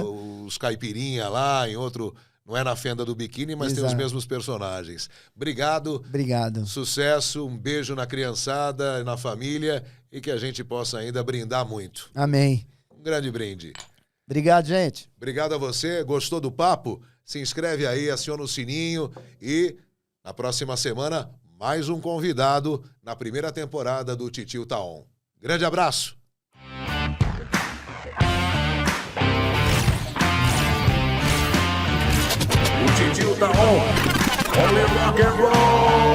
os caipirinha lá, em outro... Não é na fenda do biquíni, mas tem os Exato. mesmos personagens. Obrigado. Obrigado. Sucesso, um beijo na criançada, na família e que a gente possa ainda brindar muito. Amém. Um grande brinde. Obrigado, gente. Obrigado a você. Gostou do papo? Se inscreve aí, aciona o sininho e na próxima semana mais um convidado na primeira temporada do Titio Tá On. Grande abraço. O Titio Tá On. Only rock and roll.